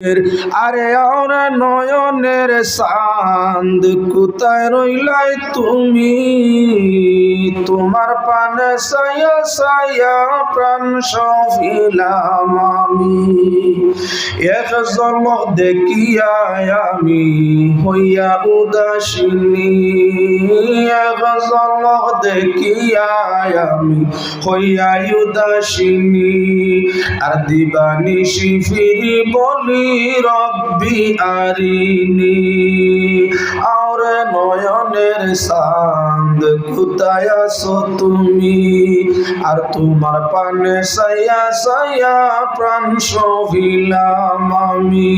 আরে আর নয়নের চাঁদ কোথায় রইলাই তুমি, তোমার পানে সায়া সায়া প্রাণ সফিলাম আমি। এক ঝলক দেখিয়া আমি হইয়া উদাসিনী, এক ঝলক দেখিয়া আমি হইয়া উদাসিনী। আর দিবানিশি ফিরি বলি রব্বি আরিনি। আর নয়নের চাঁদ কোথায় আছো তুমি, আর তোমার পানে সায়া সায়া প্রাণ সহিলাম আমি।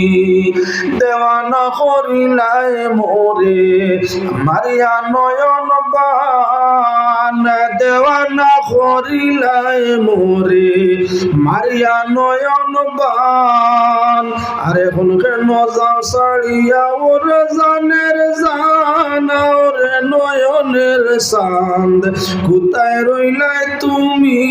দেওয়ানা করিলাই মোরে মারিয়া নয়ন বান, দেওয়ানা করিলাই মোরে মারিয়া নয়ন বান। আরে এখন কেন যাও সাড়িয়া ওরে জানের জান, ওরে নয়নের চাঁদ কোথায় রইলাই তুমি,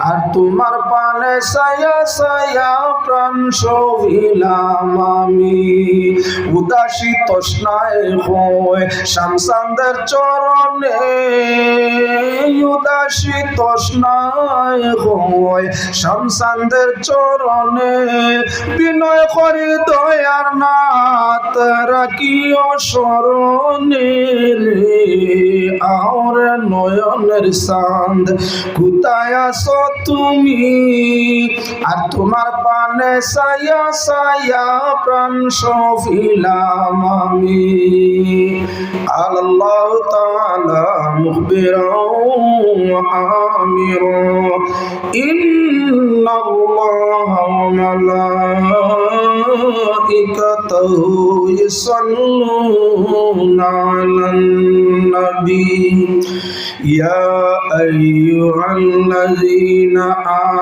আর তোমার পানে সায়া সায়া প্রাণ সহিলাম আমি। উদাসী তৃষ্ণায় হয় শামসান্দের চরণে, উদাসী তৃষ্ণায় হয় শামসান্দের চরণে। বিনয় করি দয়ার নাথ রাখিও স্মরণে রে। আর নয়নের চাঁদ কোথায় আছো তুমি, আর তোমার পানে সায়া সায়া প্রাণ সফিলাম আমি। আল্লাহ তাআলা মুখবিরাও আমিরো ইন্নাল্লাহা ওয়া মালাইকাতাহু ইউসাল্লুনা আলান নবী। ইয়া আইয়ুহাল্লাযীনা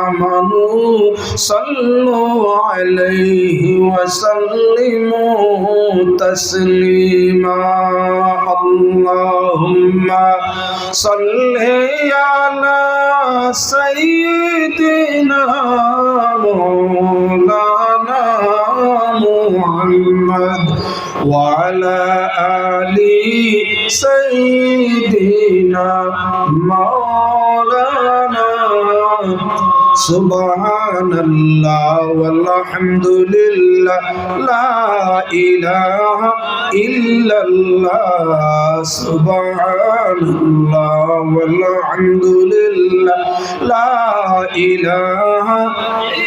আমানু সাল্লু আলাইহি ওয়া সাল্লিমু তাসলিমা। আল্লাহুম্মা সাল্লি আলা সাইয়্যিদিনা মাওলানা মুহাম্মদ ওয়া আলা আলি সাইয়্যিদিনা মাওলানা। সুবহানাল্লাহ ওয়ালহামদুলিল্লাহ লা ইলাহা ইল্লাল্লাহ। সুবহানাল্লাহ ওয়ালহামদুলিল্লাহ লা ইলাহা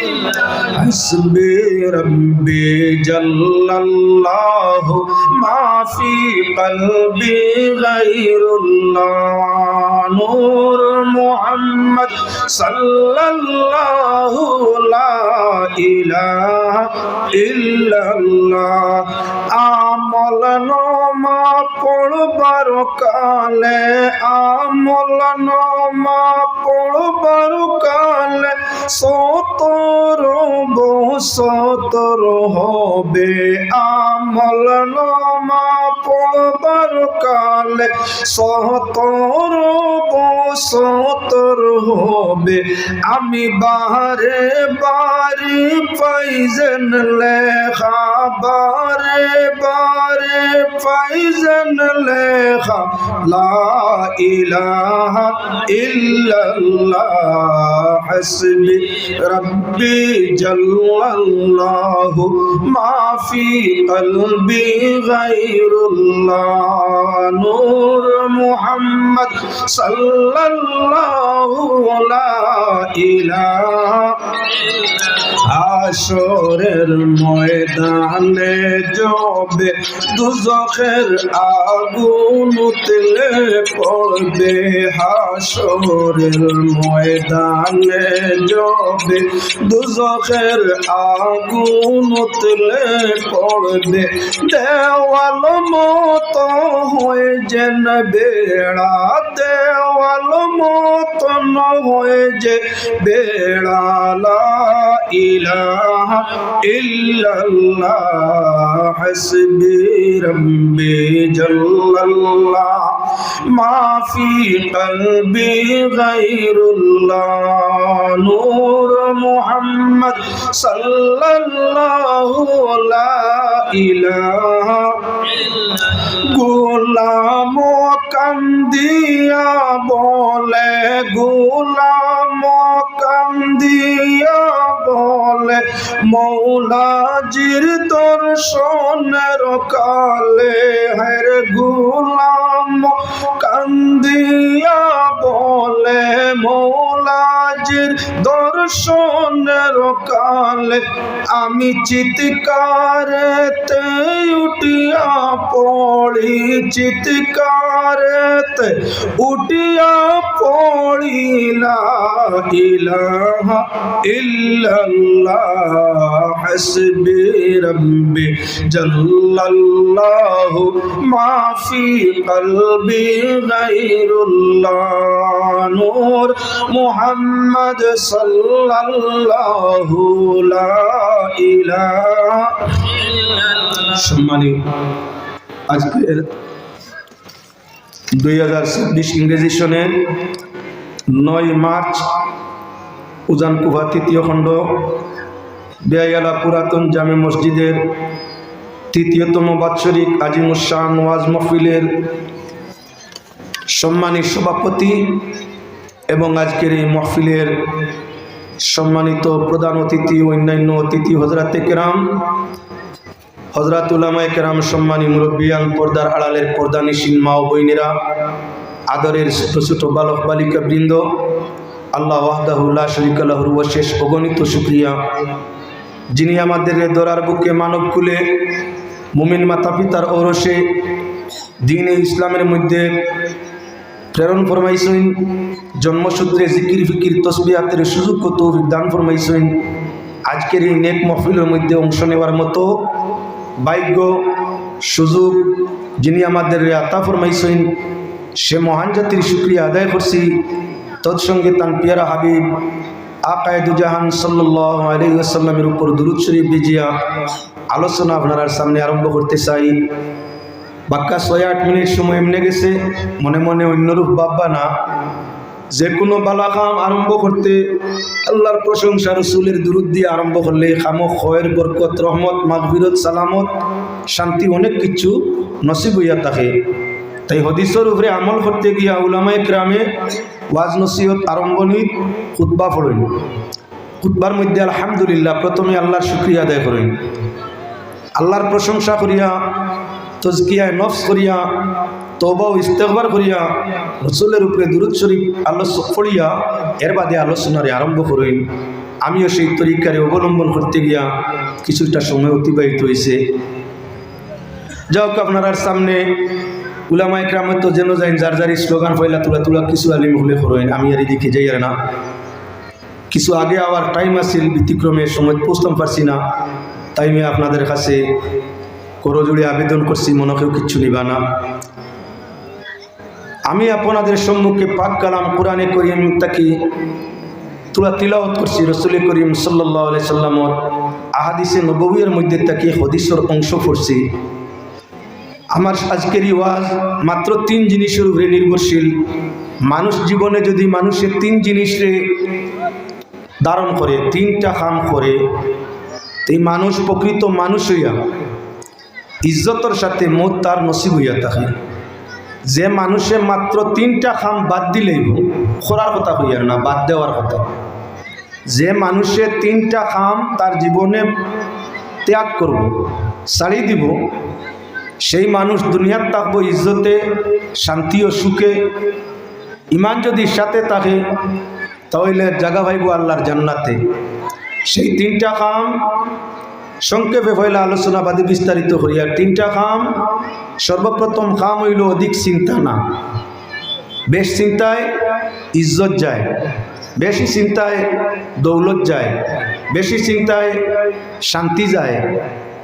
ইল্লাল্লাহ। হাসবি রাব্বি জাল্লাল্লাহু মা ফি কলবি গায়রুল্লাহ। নূর মুহাম্মদ সাল্লাল্লাহু লা ইলাহা ইল্লাল্লাহ। আমল নামা পড়বার কালে, আমল নামা পড়বার কালে সতর বছর হবে। আমল নামা পড়বার কালে সতর বছর হবে। আমি বারে বারে পাইজেন লেখা, বারে বারে পাইজেন লেখা লা ইলাহা ইল্লাল্লাহ। হাসবি রাব্বি জাল্লাল্লাহু মা ফি কলবি গায়রুল্লাহ। নূর মুহাম্মদ সাল্লাল্লাহু লা ইলাহা। হাশরের ময়দানে জবে দুজখের আগুন উতলে পড়বে। হাশরের ময়দানে জবে দুজখের আগুন উতলে পড়বে। দেওয়াল মতো হয়ে যেন বেড়া, দেওয়াল মতন হয়ে যে বেড়া লা ইলাহা ইল্লাল্লাহ হাসবি রাব্বি জাল্লাল্লাহ মা ফি কলবি গায়রুল্লাহ নূর মুহাম্মদ সাল্লাল্লাহু লা ইলাহা গোলাম কান্দিয়া বলে গোলাম কান্দিয়া বলে মৌলাজির দর্শনের কালে হের গোলাম কান্দিয়া বলে মৌলাজির দর্শনের কালে আমি চিৎকারেতে উঠিয়া পড়ি চিৎকারেতে উঠিয়া পড়ি লা ইলাহা ইল্লাল্লাহ হাসবি রাব্বি জাল্লাল্লাহু মা ফি কলবি গায়রুল্লাহ নূর মুহাম্মদ সাল্লাল্লাহু লা ইলাহা ইল্লাল্লাহ। সম্মানিত আজকের 2026 ইংরেজি সনের 9 মার্চ উজান কুফা তৃতীয় খণ্ড বেয়াইয়ালা পুরাতন জামে মসজিদের ৩য়তম বাৎসরিক আজিমুশান ওয়াজ মাহফিলের সম্মানিত সভাপতি এবং আজকের এই মাহফিলের সম্মানিত প্রধান অতিথি অন্যান্য অতিথি হযরতে কেরাম হযরত উলামায়ে কেরাম সম্মানী মুরব্বিয়ান পর্দার আড়ালের পর্দানিশীন মা ও বোনেরা আদরের ছোট ছোট বালক বালিকা বৃন্দ আল্লাহ ওয়াহদাহু লা শারীকা লাহুর অশেষ অগণিত শুকরিয়া যিনি আমাদের দরার বুকে মানব কুলে মুমিন মাতা পিতার ঔরসে দ্বীনে ইসলামের মধ্যে প্রেরণ ফরমাইছেন জন্মসূত্রে জিকির ফিকির তসবিহাতের সুযোগ ও তৌফিক দান ফরমাইছেন আজকের এই নেক মাহফিলের মধ্যে অংশ নেওয়ার মতো ভাগ্য সুযোগ যিনি আমাদের আতা ফরমাইছেন সে মহান জাতির শুকরিয়া আদায় করছি তৎসঙ্গে তান পিয়ারা হাবিব আকায়ে দুজাহান সাল্লাল্লাহু আলাইহি ওয়াসাল্লামের উপর দুরূদ শরীফ বিজিয়া আলোচনা আপনার সামনে আরম্ভ করতে চাই। বাক্কা 6-8 মিনিট সময় এমনি গেছে, মনে মনে অন্যরূপ ভাববা না। যে কোনো বালা কাম আরম্ভ করতে আল্লাহর প্রশংসা রসুলের দুরূদ দিয়ে আরম্ভ করলে খামো খয়ের বরকত রহমত মাগফিরত সালামত শান্তি অনেক কিছু নসিব হইয়া থাকে। তাই হাদিসের উপরে আমল করতে গিয়া উলামায়ে কেরামে ওয়াজ নসিহত আরম্ভণী খুতবা পড়েন। খুতবার মধ্যে আলহামদুলিল্লাহ প্রথমে আল্লাহর শুকরিয়া আদায় করেন, আল্লাহর প্রশংসা করিয়া তজকিয়ায় নফস করিয়া তওবা ও ইস্তেগফার করিয়া রসুলের উপরে দুরূদ শরীফ পড়িয়া এর বাদে আলোচনারে আরম্ভ করেন। আমিও সেই তরিকারে অবলম্বন করতে গিয়া কিছুটা সময় অতিবাহিত হয়েছে। যাওক আপনার সামনে উলামায়ে কেরাম তো যেন যাই যার যার স্লোগান পয়লা তুলা তুলা কিছু আলিম হলে করেন, আমি আর এদিকে যাই আর না। কিছু আগে আবার টাইম আসছিল, ব্যতিক্রমে সময় পৌঁছতাম পারছি না, তাই আমি আপনাদের কাছে করজোড়ে আবেদন করছি মনে কেউ কিচ্ছু নিবা না। আমি আপনাদের সম্মুখে পাক কালাম কোরআনে করিম তাকে তুলা তিলাওয়াত করছি। রসুল করিম সাল্লাল্লাহু আলাইহি সাল্লামের আহাদিসে নববীর মধ্যে তাকে হাদিসের অংশ পড়ছি। আমার আজকের ওয়াজ মাত্র 3 জিনিসের উপরে নির্ভরশীল। মানুষ জীবনে যদি মানুষের 3 জিনিসে ধারণ করে, 3টা কাম করে, এই মানুষ প্রকৃত মানুষ হইয়া ইজ্জতের সাথে মত তার নসিব হইয়া থাকে। যে মানুষে মাত্র 3টা কাম বাদ দিলেই করার কথা হইয়ার না, বাদ দেওয়ার কথা। যে মানুষে 3টা কাম তার জীবনে ত্যাগ করব, ছাড়ি দিব, সেই মানুষ দুনিয়ার থাকবো ইজ্জতে, শান্তি ও সুখে। ইমান যদি সাথে থাকে তাহলে জায়গা পাইব আল্লাহর জান্নাতে। সেই 3টা কাম সংক্ষেপে পয়লা আলোচনা বাদে বিস্তারিত করিয়া। 3টা কাম, সর্বপ্রথম কাম হইল অধিক চিন্তা না। বেশ চিন্তায় ইজ্জত যায়, বেশি চিন্তায় দৌলত যায়, বেশি চিন্তায় শান্তি যায়,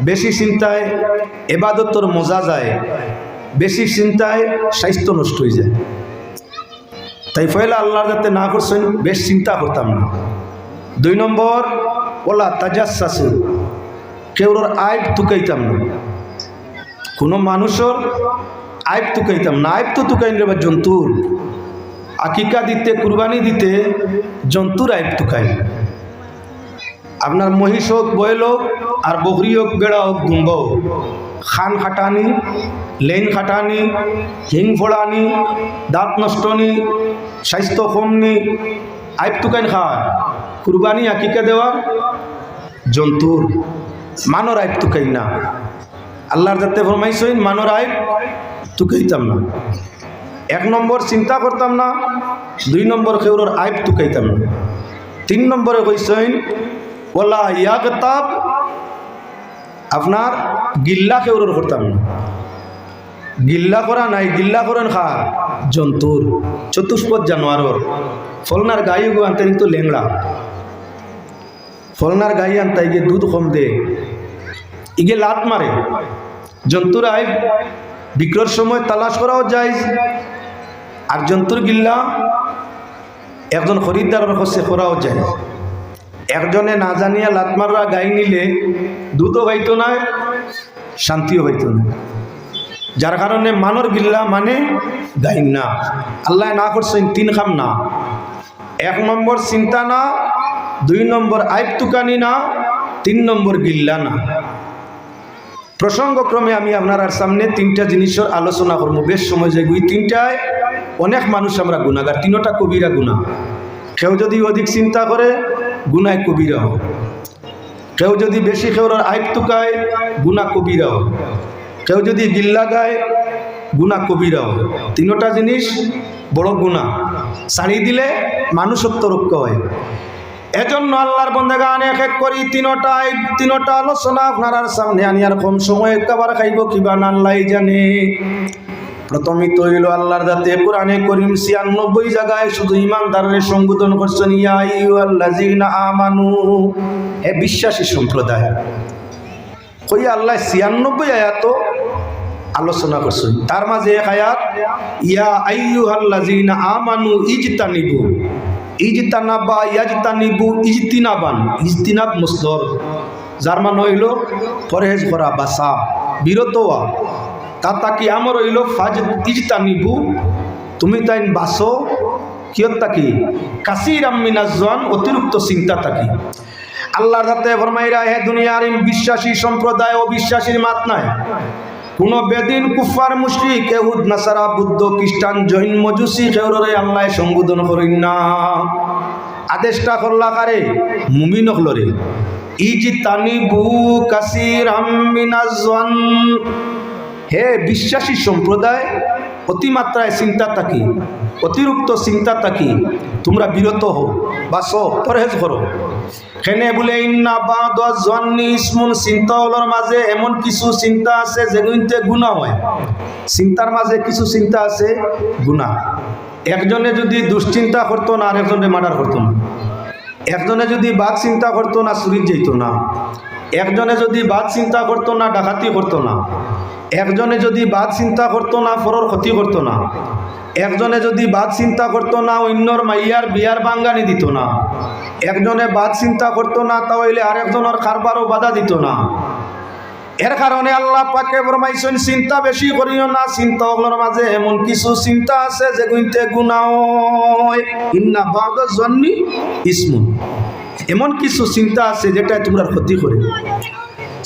বেশি চিন্তায় ইবাদতর মজা যায়, বেশি চিন্তায় স্বাস্থ্য নষ্ট হয়ে যায়। তাই পয়লা আল্লাহর যাতে না করছেন বেশ চিন্তা করতাম না। 2 নম্বর, ওলা তাজাসসাসু, কেউর আইব তুকাইতাম না, কোনো মানুষের আইব তুকাইতাম না। আইব তো তুকাইন রে জন্তুর, আকিকা দিতে কুরবানি দিতে জন্তুর আইব তুকাই। আপনার মহিষ হোক বয়েল হোক আর বকরি হোক বেড়া হোক দুম্ব হোক, খান খাটানি, লেন খাটানি, হিং ফোড়ানি, দাঁত নষ্টনি, স্বাস্থ্য কমনি, আইব তুকাইন খাওয়ায় কুরবানি আকিকা দেওয়ার জন্তুর। মানর আইব তুকাই না। আল্লাহর যাতে ফরমাইছেন মানর আইব তুকাইতাম না। 1 নম্বর চিন্তা করতাম না, 2 নম্বর কেউর আইব তুকাইতাম না, 3 নম্বরে কইছেন ওলা ইয়াগতাব, আপনার গিল্লা কেউর করতাম না। গিল্লা করা নাই, গিল্লা করেন খার জন্তুর, চতুষ্পদ জানোয়ারর। ফলনার গাই গো আনতে কিন্তু লেংড়া, ফলনার গাই আনতে গিয়ে দুধ কম দে, ইগে লাত মারে। জন্তুর আইব বিক্রয়ের সময় তালাশ করাও যায়। আর জন্তুর গিল্লা একজন খরিদ্দারের কাছে করাও যায়। একজনে না জানিয়া লাত মাররা গাই নিলে দুধও পাইতো না, শান্তিও পাইতো না। যার কারণে মানর গিল্লা মানে গাই না। আল্লাহ না করছেন 3 খাম না। 1 নম্বর চিন্তা না, 2 নম্বর আইব তুকানি না, 3 নম্বর গিল্লা না। প্রসঙ্গক্রমে আমি আপনার সামনে 3টা জিনিসের আলোচনা করবো। বেশ সময় যাই, 3টায় অনেক মানুষ আমরা গুণাগার। 3টা কবিরা গুণা। কেউ যদি অধিক চিন্তা করে গুনায় কবিরা হয়, কেউ যদি বেশি কেউর আইব তুকায় গুণা কবিরা হয়, কেউ যদি গিল্লা গায় গুণা কবিরা হয়। 3টা জিনিস বড় গুণা, ছাড়ি দিলে মানুষত্ব রক্ষা হয়। এজন্য আল্লাহর বন্দেগান এক এক করি 3টা আলোচনা আপনার সামনে আনিয়ার কম সময় খাবার খাইব কিবা না আল্লাহ জানে। প্রথমে তো হইল আল্লাহর যাতে কোরআনে করিম 96 জায়গায় শুধু ইমানদারের সম্বোধন করছেন, ইয়া আইয়ুহাল্লাযীনা আমানু, হে বিশ্বাসী সম্প্রদায়। কই আল্লাহ 96 আয়াত আলোচনা করছেন, তার মাঝে এক আয়াত ইয়া আইয়ুহাল্লাযীনা আমানু ইজতানিবু, ইজতানাবা ইয়াজতানিবু ইজতিনাবান। ইজতিনাব মসদর, যার মানে হইল পরহেজ করা, বাসা, বিরত হওয়া। তা কি আমার হইল ফাজ ইজতানিবু, তুমি তাই বাসো কিয়ত তাকি কাসীরাম মিনাজ-জন, অতিরিক্ত চিন্তা থাকি। আল্লাহর যাতে ফরমাইরা হে দুনিয়ার বিশ্বাসী সম্প্রদায়, অবিশ্বাসীর মাত নাই। কোন বেদিন, কুফার, মুশরিক, ইহুদ, নাসারা, বুদ্ধ, খ্রিস্টান, জৈন, মজুসি কেউরে আল্লাহ সম্বোধন করেন না। আদেশটা করলা কারে? মুমিন হলরে। ইজতানিবু কাসীরাম মিনাজ-জন, হে বিশ্বাসী সম্প্রদায়, অতিমাত্রায় চিন্তা থাকি, অতিরিক্ত চিন্তা থাকি তোমরা বিরত হও, বাসো, পরহেজ করো। হেনে বলে ইন্না বাদাজ-জন্নি ইসমুন, চিন্তা হলোর মাঝে এমন কিছু চিন্তা আছে যেগুলিতে গুনাহ হয়। চিন্তার মাঝে কিছু চিন্তা আছে গুনাহ। একজনে যদি দুশ্চিন্তা করতো না আর একজনে মার্ডার করতো না, একজনে যদি বাদ চিন্তা করতো না চুরি যেত না, একজনে যদি বাদ চিন্তা করতো না ডাকাতি করতো না, একজনে যদি বাদ চিন্তা করতো না পরর ক্ষতি করতো না, একজনে যদি বাদ চিন্তা করতো না অন্যর মাইয়ার বিয়ার বাঙ্গানি দিত না, একজনে বাদ চিন্তা করতো না তাহলে আরেকজনের কারবারও বাধা দিত না। এর কারণে আল্লাহ পাকে ফরমাইছেন চিন্তা বেশি করিও না। চিন্তা ওগুলোর মাঝে এমন কিছু চিন্তা আছে যেগুলিতে গুনাহ হয়। ইন্না বাদাজ-জন্নি ইসমুন, এমন কিছু চিন্তা আছে যেটা তোমরা ক্ষতি করে।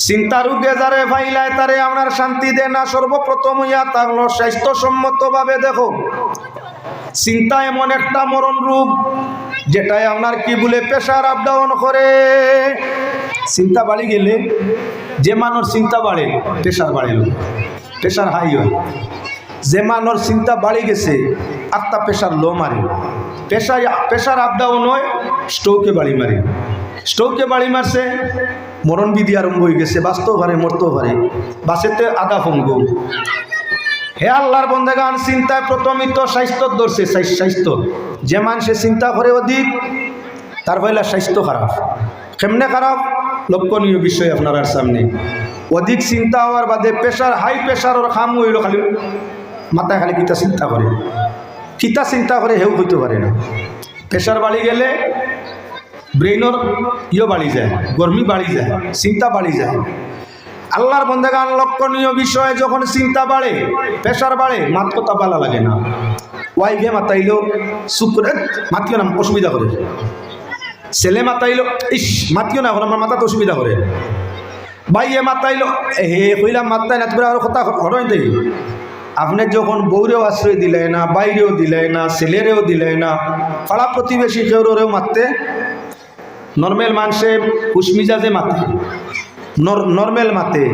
চিন্তা রোগে যারে ফাইলায় তারে আপনার শান্তি দেয় না। সর্বপ্রথম ইয়া থাকলো স্বাস্থ্যসম্মতভাবে দেখো, চিন্তা এমন একটা মরণ রোগ যেটাই আপনার কি বলে প্রেশার আপ ডাউন করে। চিন্তা বাড়ি গেলে যে মানুষ চিন্তা বাড়ে প্রেশার বাড়ে, প্রেশার হাই হয়। যে মানুষ চিন্তা বাড়ি গেছে আত্মা প্রেশার লো মারে, প্রেশার আপ ডাউন হয়, স্ট্রোকে বাড়ি মারে। স্ট্রোকে বাড়ি মারছে, মরণ বিধি আরম্ভ হয়ে গেছে, বাঁচতেও পারে মরতেও পারে, বাঁচেতে আধা ভঙ্গ। হে আল্লাহর বন্দেগান, চিন্তায় প্রথমিত স্বাস্থ্য ধরছে। স্বাস্থ্য যে মানুষে চিন্তা করে অধিক, তার পয়লা স্বাস্থ্য খারাপ। কেমনে খারাপ? লক্ষণীয় বিষয় আপনার সামনে। অধিক চিন্তা হওয়ার বাদে প্রেশার, হাই প্রেশারের খাম হইল খালি মাথায় খালি কিতা চিন্তা করে, কিতা চিন্তা করে হেউ হইতে পারে না। প্রেশার বাড়ি গেলে ব্রেইনর বাড়ি যায়, গরমি বাড়ি যায়, চিন্তা বাড়ি যায়। আল্লাহর বন্দেগান লক্ষণীয় বিষয়, যখন চিন্তা বাড়ে, প্রেশার বাড়ে, মাত কথা ভালো লাগে না। ওয়াইফে মাতাইলো চুপ করে, মাতিও না, অসুবিধা করে। ছেলে মাতাইলো, ইস মাতিও না, আমার মাথাতে অসুবিধা করে। ভাইয়ে মাতাইলো, হে কইলাম মাতাই না, তোমরা আর কথা হরই দেই। আপনি যখন বউরেও আশ্রয় দিলে না, বাইরেও দিলে না, ছেলেরেও দিলে না, পাড়া প্রতিবেশী কেউরেও মারতে, নর্মেল মানুষে হুশমিজাজে মাতে, নর্মেল মাতে।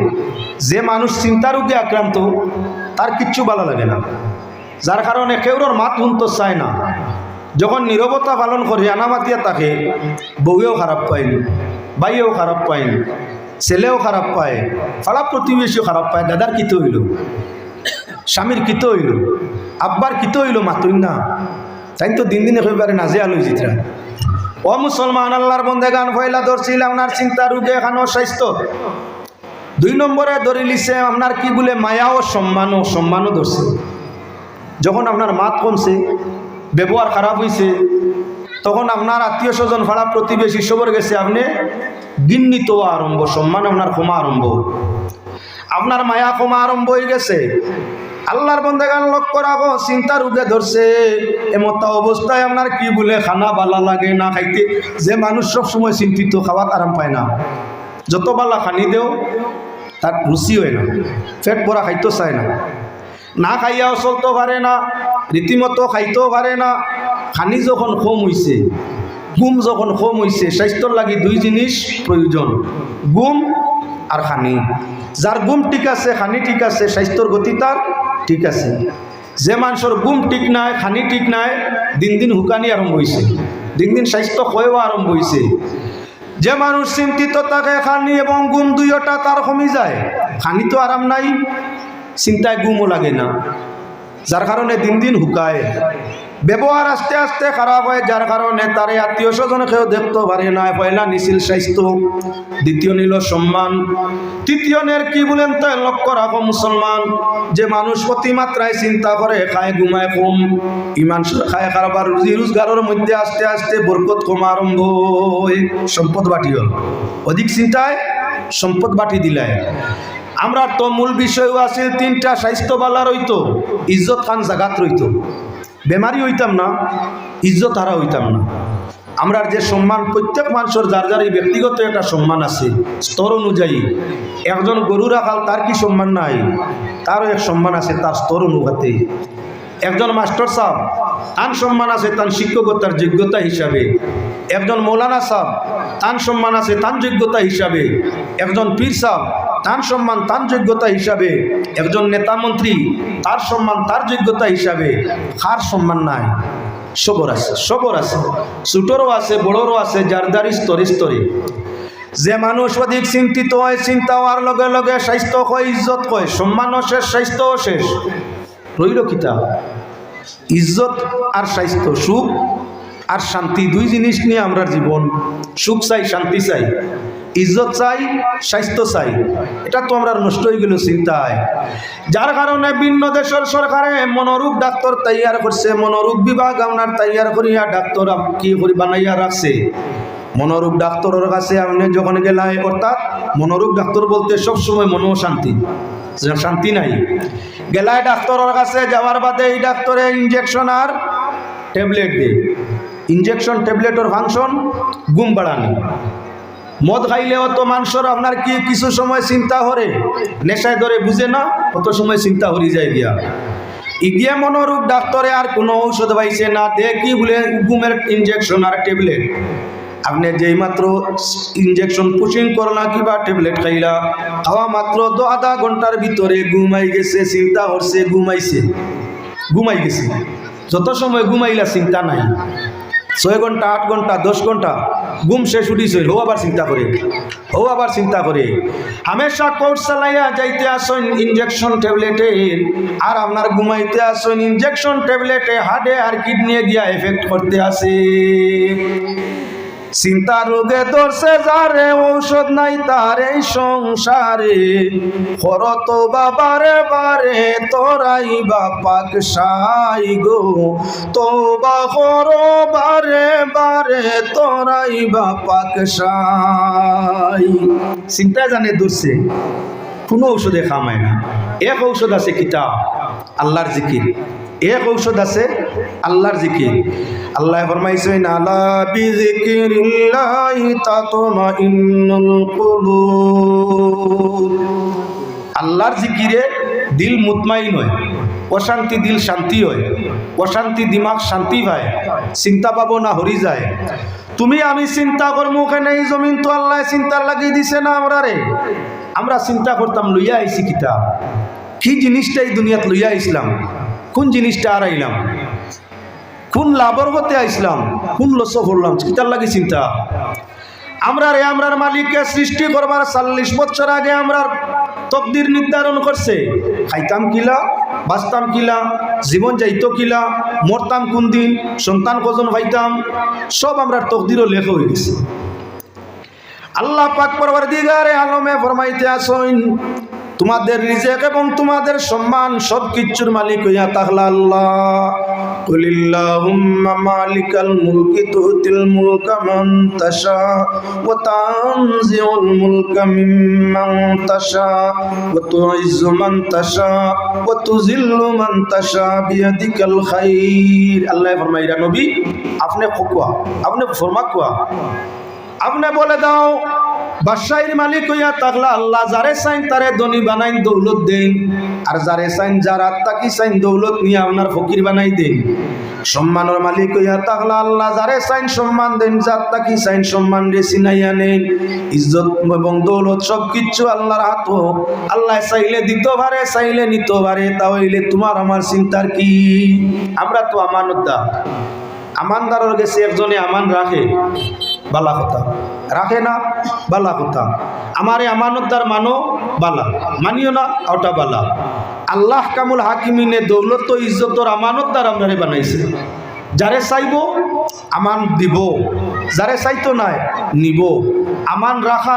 যে মানুষ চিন্তা রোগে আক্রান্ত, তার কিচ্ছু ভালো লাগে না, যার কারণে কেউর মাত শুনতে চায় না। যখন নীরবতা পালন করে আনামাতিয়া থাকে, বউয়েও খারাপ পায়, ভাইয়েও খারাপ পায়, ছেলেও খারাপ পায়, পাড়া প্রতিবেশীও খারাপ পায়। দাদার কিতো হইল, স্বামীর কিতো হইল, আব্বার কিতো হইল, মাতুই না, তাই তো দিন দিনে হয়ে পারে না যে আলো জিতরা। ও মুসলমান, আল্লাহর বন্দেগান, পয়লা ধরছিল আপনার চিন্তা রোগে এখানেও স্বাস্থ্য। 2 নম্বরে ধরে লিছে আপনার কি বলে মায়া ও সম্মানও ধরছে। যখন আপনার মাত কমছে, ব্যবহার খারাপ হয়েছে, তখন আপনার আত্মীয় স্বজন পাড়া প্রতিবেশী সবর গেছে, আপনি গিন্নিত আরম্ভ, সম্মান আপনার ক্ষমা আরম্ভ, আপনার মায়া ক্ষমা আরম্ভ হয়ে গেছে। আল্লাহর বন্দেগান লক্ষ্য রাখো, চিন্তা রোগে ধরছে, এমতা অবস্থায় আপনার কি বলে খানা ভালো লাগে না খাইতে। যে মানুষ সব সময় চিন্তিত, খাওয়াত আরাম পায় না, যত বালা খানি দেও তার রুচি হয় না, পেট ভরা খাইতে চায় না, না খাইয়াও চলতে পারে না, রীতিমতো খাইতেও পারে না। খানি যখন কম হইছে, ঘুম যখন কম হইছে, স্বাস্থ্যর লাগি 2 জিনিস প্রয়োজন, ঘুম আর খানি। যার ঘুম ঠিক আছে, খানি ঠিক আছে, স্বাস্থ্যর গতি তার ঠিক আছে। যে মানুষের ঘুম ঠিক নাই, খানি ঠিক নাই, দিন দিন হুকানি আরম্ভ হয়েছে, দিন দিন স্বাস্থ্য ক্ষয়ও আরম্ভ হয়েছে। যে মানুষ চিন্তিত থাকে, খানি এবং ঘুম দুইটা তার কমে যায়। খানি তো আরাম নাই, চিন্তায় ঘুমও লাগে না, যার কারণে দিন দিন হুকায়। ব্যবহার আস্তে আস্তে খারাপ হয়, যার কারণে তার আত্মীয় স্বজন কেউ দেখতে পারে না। পয়লা নিছিল স্বাস্থ্য, দ্বিতীয় নিল সম্মান, তৃতীয় নের কি বলেন তাই লক্ষ্য রাখো মুসলমান। যে মানুষ অতিমাত্রায় চিন্তা করে, খায় ঘুমায় কম, ইমান খায় কারবার, রুজি রোজগারের মধ্যে আস্তে আস্তে বরকত কমা আরম্ভ হয়, সম্পদ বাটি হল। অধিক চিন্তায় সম্পদ বাটি দিলায়। আমরা তো মূল বিষয়ও আছিল 3টা, স্বাস্থ্য বালার হইতো, ইজ্জত খান জাগাত রইতো, বেমারি হইতাম না, ইজ্জত হারা হইতাম না। আমরা যে সম্মান, প্রত্যেক মানুষের যার যার ব্যক্তিগত একটা সম্মান আছে স্তর অনুযায়ী। একজন গরু রাখাল, তার কি সম্মান নাই? তারও এক সম্মান আছে তার স্তর অনুপাতে। একজন মাস্টার সাহেব, তার সম্মান আছে তার শিক্ষকতার যোগ্যতা হিসাবে। একজন মৌলানা সাহেব, তার সম্মান আছে তার যোগ্যতা হিসাবে। একজন পীর সাহেব, তার সম্মান তার যোগ্যতা হিসাবে। একজন নেতা মন্ত্রী, তার সম্মান তার যোগ্যতা হিসাবে। কার সম্মান নাই? সবর আছে, সবর আছে, ছোটরও আছে, বড়রও আছে, যার যার স্তরে স্তরে। যে মানুষ অধিক চিন্তিত হয়, চিন্তা হওয়ার লগে লগে স্বাস্থ্য হয়, ইজ্জত হয়, সম্মানও শেষ, স্বাস্থ্যও শেষ। রইল কিতা? ইজ্জত আর স্বাস্থ্য, সুখ আর শান্তি, 2 জিনিস নিয়ে আমরা জীবন। সুখ চাই, শান্তি চাই, ইজ্জত চাই, স্বাস্থ্য চাই। এটা তো আমরা নষ্ট হয়ে গেল চিন্তায়। যার কারণে ভিন্ন দেশের সরকারে মনোরোগ ডাক্তার তৈয়ার করছে, মনোরোগ বিভাগ আপনার তৈয়ার করিয়া ডাক্তার কি করে বানাইয়া রাখছে। মনোরোগ ডাক্তারের কাছে আপনি যখন গেলাই, অর্থাৎ মনোরোগ ডাক্তার বলতে সবসময় মনো শান্তি, শান্তি নাই। গেলায় ডাক্তারের কাছে যাওয়ার বাদে এই ডাক্তারে ইঞ্জেকশন আর ট্যাবলেট দেয়। ইঞ্জেকশন ট্যাবলেটের ফাংশন ঘুম বাড়ানো। মদ খাইলেও তো মানুষের আপনার কি কিছু সময় চিন্তা করে, নেশায় ধরে বুঝে না, কত সময় চিন্তা হরি যায় গিয়া। ইগিয়া মনোরোগ ডাক্তারে আর কোনো ঔষধ পাইছে না, দেখি বলে ঘুমের ইঞ্জেকশন আর ট্যাবলেট। আপনি যেই মাত্র ইঞ্জেকশন পুশিং করলা কিবা ট্যাবলেট খাইলা, খাওয়া মাত্র তো আধা ঘন্টার ভিতরে ঘুমাই গেছে, চিন্তা করছে, ঘুমাইছে, ঘুমাই গেছে। যত সময় ঘুমাইলা চিন্তা নাই, 6 ঘন্টা, 8 ঘন্টা, 10 ঘন্টা ঘুম শেষ উঠিছে, হো আবার চিন্তা করে, হো আবার চিন্তা করে। হামেশা কোর্স চালাইয়া যাইতে আসেন ইঞ্জেকশন ট্যাবলেটে, আর আপনার ঘুমাইতে আসেন ইঞ্জেকশন ট্যাবলেটে, হার্টে আর কিডনি গিয়া এফেক্ট করতে আসে। চিন্তা রোগে ধরছে যারে, ঔষধ নাই তার এই সংসারে। হরত বাবারে বারে তোরাই বাপাক সাই গো, তোবা করো বারে বারে তোরাই বাপাক সাই। চিন্তা জানে ধরছে, কোনো ঔষধে খামায় না। এক ঔষধ আছে কিতাব, আল্লাহর জিকির। এক ঔষধ আছে আল্লাহর জিকির। আল্লাহ ফরমাইছেন আলা বিযিকিরিল্লাহি তাতমাইন্নুল কুলুব। আল্লাহর জিকিরে দিল মুতমাইন হয়, অশান্তি দিল শান্তি হয়, অশান্তি দিমাগ শান্তি পায়, চিন্তা পাবো না হরি যায়। তুমি আমি চিন্তা করবো কেন? এই জমিন তো আল্লাহ চিন্তার লাগিয়ে দিছে না আমরা রে। আমরা চিন্তা করতাম লইয়া আইছি কিতাব, কি জিনিসটা এই দুনিয়াত লইয়া আইসলাম, কোন জিনিসটা আর আইলাম, কোন লাভর হতে আইসলাম, কোন লস করলাম, কিতার লাগি চিন্তা। আমরার আমরার মালিককে সৃষ্টি করবার 40 বছর আগে আমরার তকদির নির্ধারণ করছে। খাইতাম কিলা, বাঁচতাম কিলা, জীবন যাইতো কিলা, মরতাম কোন দিন, সন্তান কজন পাইতাম, সব আমরার তকদিরও লেখা হয়ে গেছে। আল্লাহ পাক পরওয়ারদিগারে আলমে ফরমাইতে আসেন তোমাদের রিজেক এবং তোমাদের সম্মান সব কিছুর মালিক হইয়া তাহলা আল্লাহ। কুলিল্লাহুম্মা মালিকাল মুলকি তুতিল মুলকা মান তাশা ওয়া তানজিউল মুলকা মিম্মান তাশা ওয়া তুইজ্জু মান তাশা ওয়া তুযিল্লু মান তাশা বিয়াদিকাল খাইর। আল্লাহ ফরমাইরা নবী আপনি কোয়া, আপনি ফরমা কোয়া, আপনি বলে দাও বাদশাহীর মালিক হইয়া তাকলা আল্লাহ যারে চাইন তারে ধনী বানাইন দৌলত দেন, আর যারে চাইন যার আত্মাকি চাইন দৌলত নিয়ে আপনার ফকির বানাই দেন। সম্মানের মালিক হইয়া তাকলা আল্লাহ যারে চাইন সম্মান দেন, যার তাকি চাইন সম্মান রে চিনাইয়া নেন। ইজ্জত এবং দৌলত সব কিছু আল্লাহর হাত। আল্লাহ চাইলে দিতে পারে, চাইলে নিতে পারে, তাহলে তোমার আমার চিন্তার কি? আমরা তো আমানতদার, আমানদারের কাছে একজনে আমান রাখে, বালা কথা রাখে না, বালা কথা। আমারে আমানতদার মানো, বালা মানিও না, ওটা বালা। আল্লাহ কামুল হাকিমিনে দৌলত ইজ্জতর আমানতদার আপনারে বানাইছে। যারে চাইব আমান দিব, যারে চাইতো নাই নিব। আমান রাখা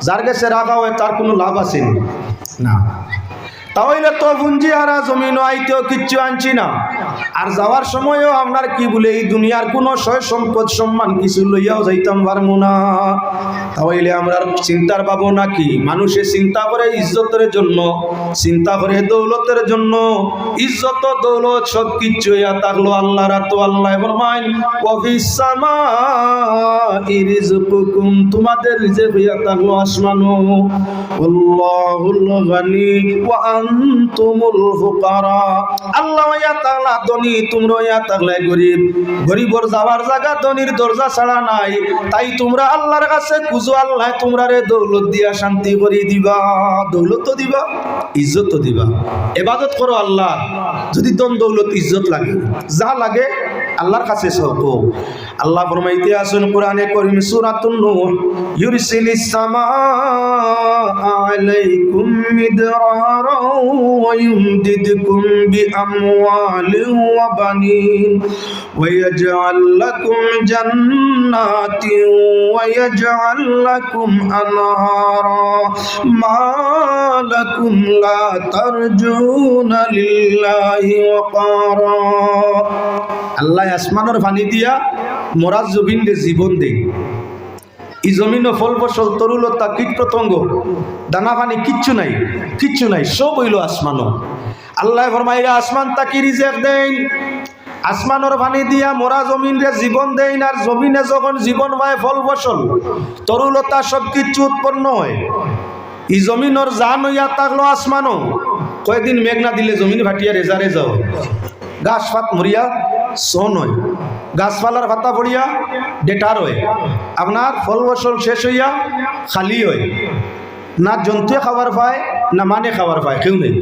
যার কাছে রাখা হয় তার কোনো লাভ আছে না। তাহলে তো পুঞ্জি হারা জমিন আইতেও কিচ্ছু আনছি না, আর যাওয়ার সময়ও আপনার কি বলে এই দুনিয়ার কোনো সয় সম্পদ সম্মান কিছু লইয়াও যাইতাম পারবো না। তাহলে আমরা চিন্তার পাবো নাকি? মানুষে চিন্তা করে ইজ্জতের জন্য, চিন্তা করে দৌলতের জন্য। ইজ্জত দৌলত সব কিছু ইয়া থাকলো আল্লাহর হাতে। আল্লাহ ফরমায় ওয়াফিস সামাই রিজকুকুম, তোমাদের রিজক ইয়া থাকলো আসমানো। আল্লাহুল গানি ওয়া আনতুমুল ফুকারা, আল্লাহ ইয়া তাআলা ধনী, তোমরা ইয়া তাআলা গরীব। গরীবর যাওয়ার জায়গা ধনীর দরজা ছাড়া নাই, তাই তোমরা আল্লাহর কাছে খুঁজো, আল্লাহ তোমরারে দৌলত দিয়া শান্তি করে দিবা। দৌলত তো দিবা, ইজ্জত তো দিবা। ইবাদত করো আল্লাহ, যদি দম দৌলত ইজ্জত লাগে, যা লাগে আল্লাহর কাছে সরো। আল্লাহ ফরমাইতে আছেন কোরআনে কারীম সূরাতুন নূহ, ইউরসিলিস সামাআ আলাইকুম মিদরারা ওয়া ইউমদিদকুম বিআমওয়ালিন ওয়া বানিন ওয়া ইয়াজআল লাকুম জান্নাতিন ওয়া ইয়াজআল লাকুম আনহারা মা লাকুম লা তারজুনা লিল্লাহি ওয়াকারা। আল্লাহ আসমানের পানি দিয়া মরা জমিনে জীবন দেয়। এই জমিনও ফল ফসল তরুলতা কীট পতঙ্গ দানা পানি কিচ্ছু নাই, কিচ্ছু নাই, সব হইল আসমানও। আল্লাহ ফরমাইরা আসমান তাকি রিজেক দেন, আসমানের পানি দিয়া মরা জমিনে জীবন দেন। আর জমিনে যখন জীবন পায় ফল ফসল তরুলতা সব কিছু উৎপন্ন হয়। এই জমিনের জান হইয়া থাকলো আসমানও। কয়েকদিন মেঘ না দিলে জমিন ফাটিয়া রেজারে যাও, গাছ ফাত মরিয়া সন হয়, গাছপালার পাতা পড়িয়া ডেটার হয়, আপনার ফল ফসল শেষ হইয়া খালি হয়। না জন্তুয়ে খাবার পায়, না মানে খাবার পায়, কেউ নেই।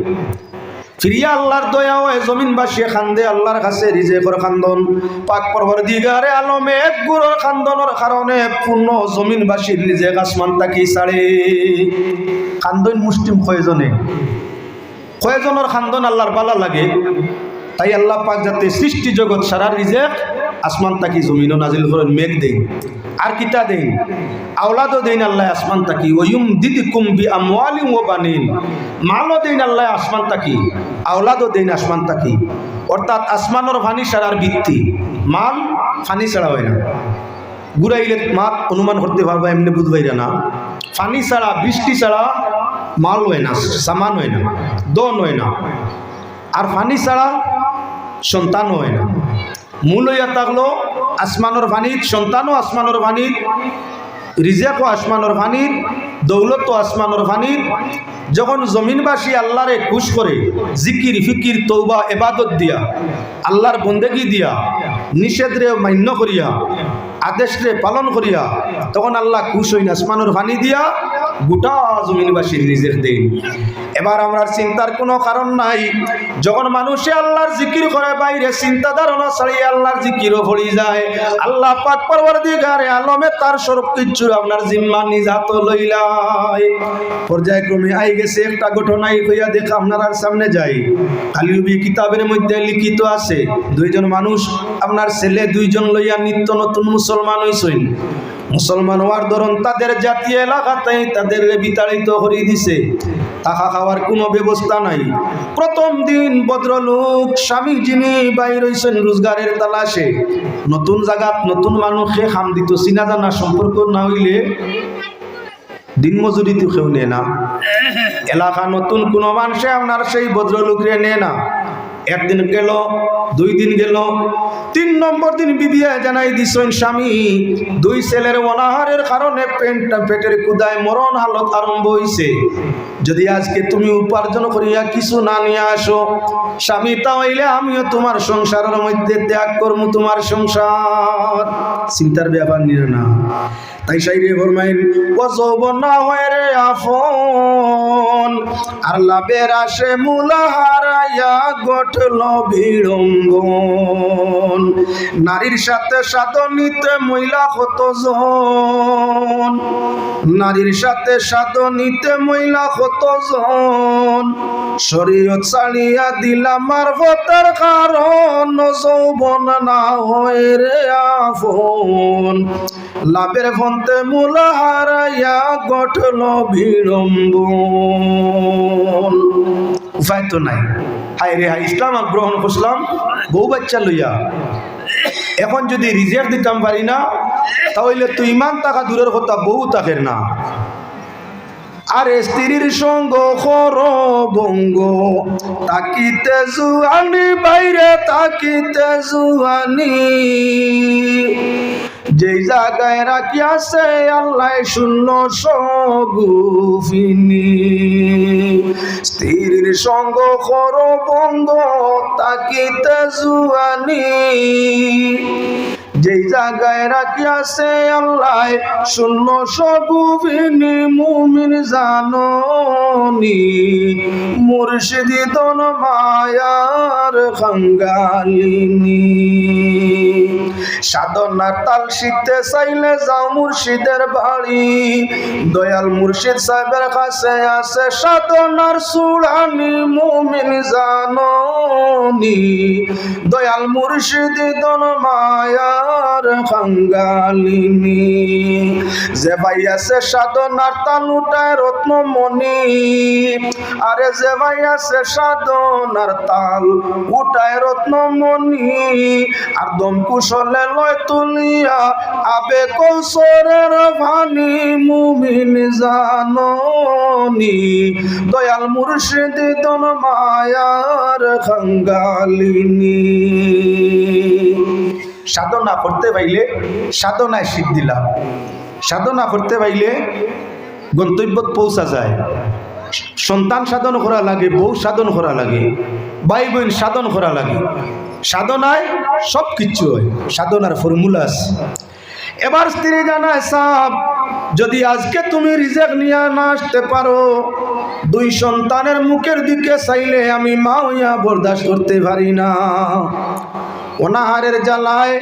ফিরিয়া আল্লাহর দয়া হয়, জমিনবাসী খান্দে আল্লাহর কাছে রিজেকর খান্দন। পাক পরওয়ারদিগারে আলমে এক গুরুর খান্দনের কারণে পূর্ণ জমিনবাসীর রিজেক আসমান তাকি ছাড়ে। খান্দন মুসলিম কয়জনে, কয়জনের খান্দন আল্লাহর বালা লাগে। তাই আল্লাহ পাক যাতে সৃষ্টি জগৎ সারা রিজেক আসমান তাকি জমিনও নাজিল করেন, মেঘ দেন। আর কিতা দেন? আওলাদও দেন আল্লাহ আসমান তাকি। ওয়ুম দিদিকুম বি আমওয়ালিন ওয়া বানিন, মালও দেন আল্লাহ আসমান তাকি, আওলাদও দেন আসমান তাকি। অর্থাৎ আসমানের ফানি ছাড়ার ভিত্তি, মাল ফানি ছাড়া হয় না। ঘুরাইলে মাত অনুমান করতে পারবা, এমনি বুঝবাইরা না। ফানি ছাড়া, বৃষ্টি ছাড়া মাল হয় না, সামান হয় না, দন হয় না। আর ফানি ছাড়া সন্তান হয় না। মূল হইয়া থাকলো আসমানোর ফানিত, সন্তানও আসমানোর ফানিত, রিজেকও আসমানোর ফানিত, দৌলতও আসমানোর ফানিত। যখন জমিনবাসী আল্লাহরে খুশ করে জিকির ফিকির তৌবা এবাদত দিয়া, আল্লাহর বন্দেগি দিয়া, নিষেধরে মান্য করিয়া, আদেশরে পালন করিয়া, তখন আল্লাহ খুশ হইন আসমানোর ফানি দিয়া গোটা জমিনবাসীর রিজেক দেন। এবার আমরা চিন্তার কোনো কারণ নাই। যখন মানুষে আল্লাহর জিকির করে বাইরে চিন্তা ধারণা ছাড়িয়ে আল্লাহর জিকিরও ভরি যায়, আল্লাহ পাক পরওয়ারদিগারে আলমে তার সব কিছু আপনার জিম্মা নিজাত লইলাই। পর্যায়ক্রমে আই গেছে একটা ঘটনাই কইয়া দেখা আপনার সামনে যাই। কালিউবি কিতাবের মধ্যে লিখিত আছে, দুইজন মানুষ আপনার ছেলে দুইজন লইয়া নিত্য নতুন মুসলমান হইছেন। মুসলমান হওয়ার ধরন তাদের জাতীয় এলাকাতেই তাদের বিতাড়িত করে দিছে। থাকা খাওয়ার কোনো ব্যবস্থা নাই। প্রথম দিন ভদ্রলোক স্বামী যিনি বাইর হইছেন রোজগারের তালাশে, নতুন জায়গাত নতুন মানুষে খাম দিত, চিনা জানা সম্পর্ক না হইলে দিন মজুরি তো কেউ নেয় না। এলাকা নতুন কোনো মানুষে আপনার সেই ভদ্রলোকরে নেয় না। একদিন গেল, দুই দিন গেল, 3 নম্বর দিন বিবিয়া জানাই দিছেন স্বামী দুই ছেলের অনাহারের কারণে পেটের কুদায় মরণ হালত আরম্ভ হইছে। যদি আজকে তুমি উপার্জন করিয়া কিছু না নিয়ে আসো, স্বামী তাহলে আমিও তোমার সংসারের মধ্যে ত্যাগ করবো তোমার সংসার। চিন্তার ব্যাপার নিয়ে না। তাই সাইরে ফরমাইন, ও যৌবন না হয় রে আফন, আর লাভের আসে মূলা হারাইয়া গঠল বিড়ম্বন। নারীর সাথে সাধনীতে মহিলা কতজন, নারীর সাথে সাধনীতে মহিলা কতজন। শরীয়ত ছাড়িয়া দিলাম মারফতের কারণ, যৌবন না হয় রে আফন, লাভের ফন্তে মূলা হারাইয়া গঠল বিড়ম্বন। উপায় তো নাই। হাই রে হাই, ইসলাম গ্রহণ করলাম বউ বাচ্চা লইয়া, এখন যদি রিজেক্ট দিতাম পারি না, তাহলে তো ইমান টাকা দূরের কথা বউ তাকের না। আরে স্ত্রীর সঙ্গ কর বঙ্গ, তাকিতে জুয়ানি বাইরে তাকিতে জুয়ানি। যে জায়গায় রাখিয়াছে আল্লাহ শূন্য সগুফিনি। স্ত্রীর সঙ্গ কর বঙ্গ, তাকিতে জুয়ানি। যেই জায়গায় রাখিয়াছে আল্লাহ শূন্য সগুফিনি। মুমিন জাননি মুর্শিদি দন মায়ার খাঙ্গালিনী। সাধনার তাল শিখতে চাইলে যাও মুর্শিদের বাড়ি, দয়াল মুর্শিদ সাহেবের কাছে আছে সাধনার সুড়ানি। মুমিন জাননি দয়াল মুর্শিদি দন মায়ার খাঙ্গালিনী। যে ভাই আছে সাধনার তাল উঠায় রত্নমণি, আরে যে ভাই আছে সাধনার তাল উঠায় রত্নমণি। আর দম কুশলে লয় তুলিয়া আবে কৌশলের ভানি। মুমিন জাননি দয়াল মুর্শিদি দন মায়ার খাঙ্গালিনী। সাধনা করতে পাইলে সাধনায় সিদ্ধি লাভ, সাধনা করতে পাইলে গন্তব্যত পৌঁছা যায়। সন্তান সাধন করা লাগে, বউ সাধন করা লাগে, ভাই বোন সাধন করা লাগে। সাধনায় সব কিছু হয়, সাধনার ফর্মুলা আছে। এবার স্ত্রী জানায়, সাহেব যদি আজকে তুমি রিজেক নিয়ে না আসতে পারো, 2 সন্তানের মুখের দিকে চাইলে আমি মা হইয়া বরদাস্ত করতে পারি না। অনাহারের জ্বালায়,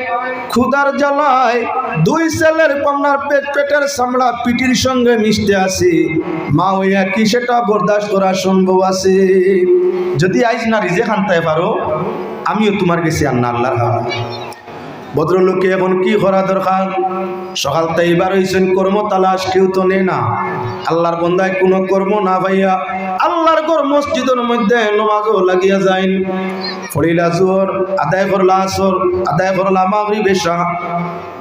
ক্ষুধার জ্বালায় 2 ছেলের কন্যার পেটের চামড়া পিঠির সঙ্গে মিশতে আছে, মা হইয়া কি সেটা বরদাস্ত করা সম্ভব আছে? যদি আইজ না রিজেক আনতে পারো, আমিও তোমার কাছে আর না আল্লাহর হাওয়া। ভদ্রলোকে এখন কি করা দরকার? সকাল তাই বার হইছেন, কর্ম তালাশ, কেউ তো নেই না। আল্লাহর বন্দায় কোনো কর্ম না পাইয়া আল্লাহর ঘর মসজিদের মধ্যে নমাজও লাগিয়া যাইন। পড়িলা জোর, আদায় করলা আসর, আদায় করলা মাগরিব এশা,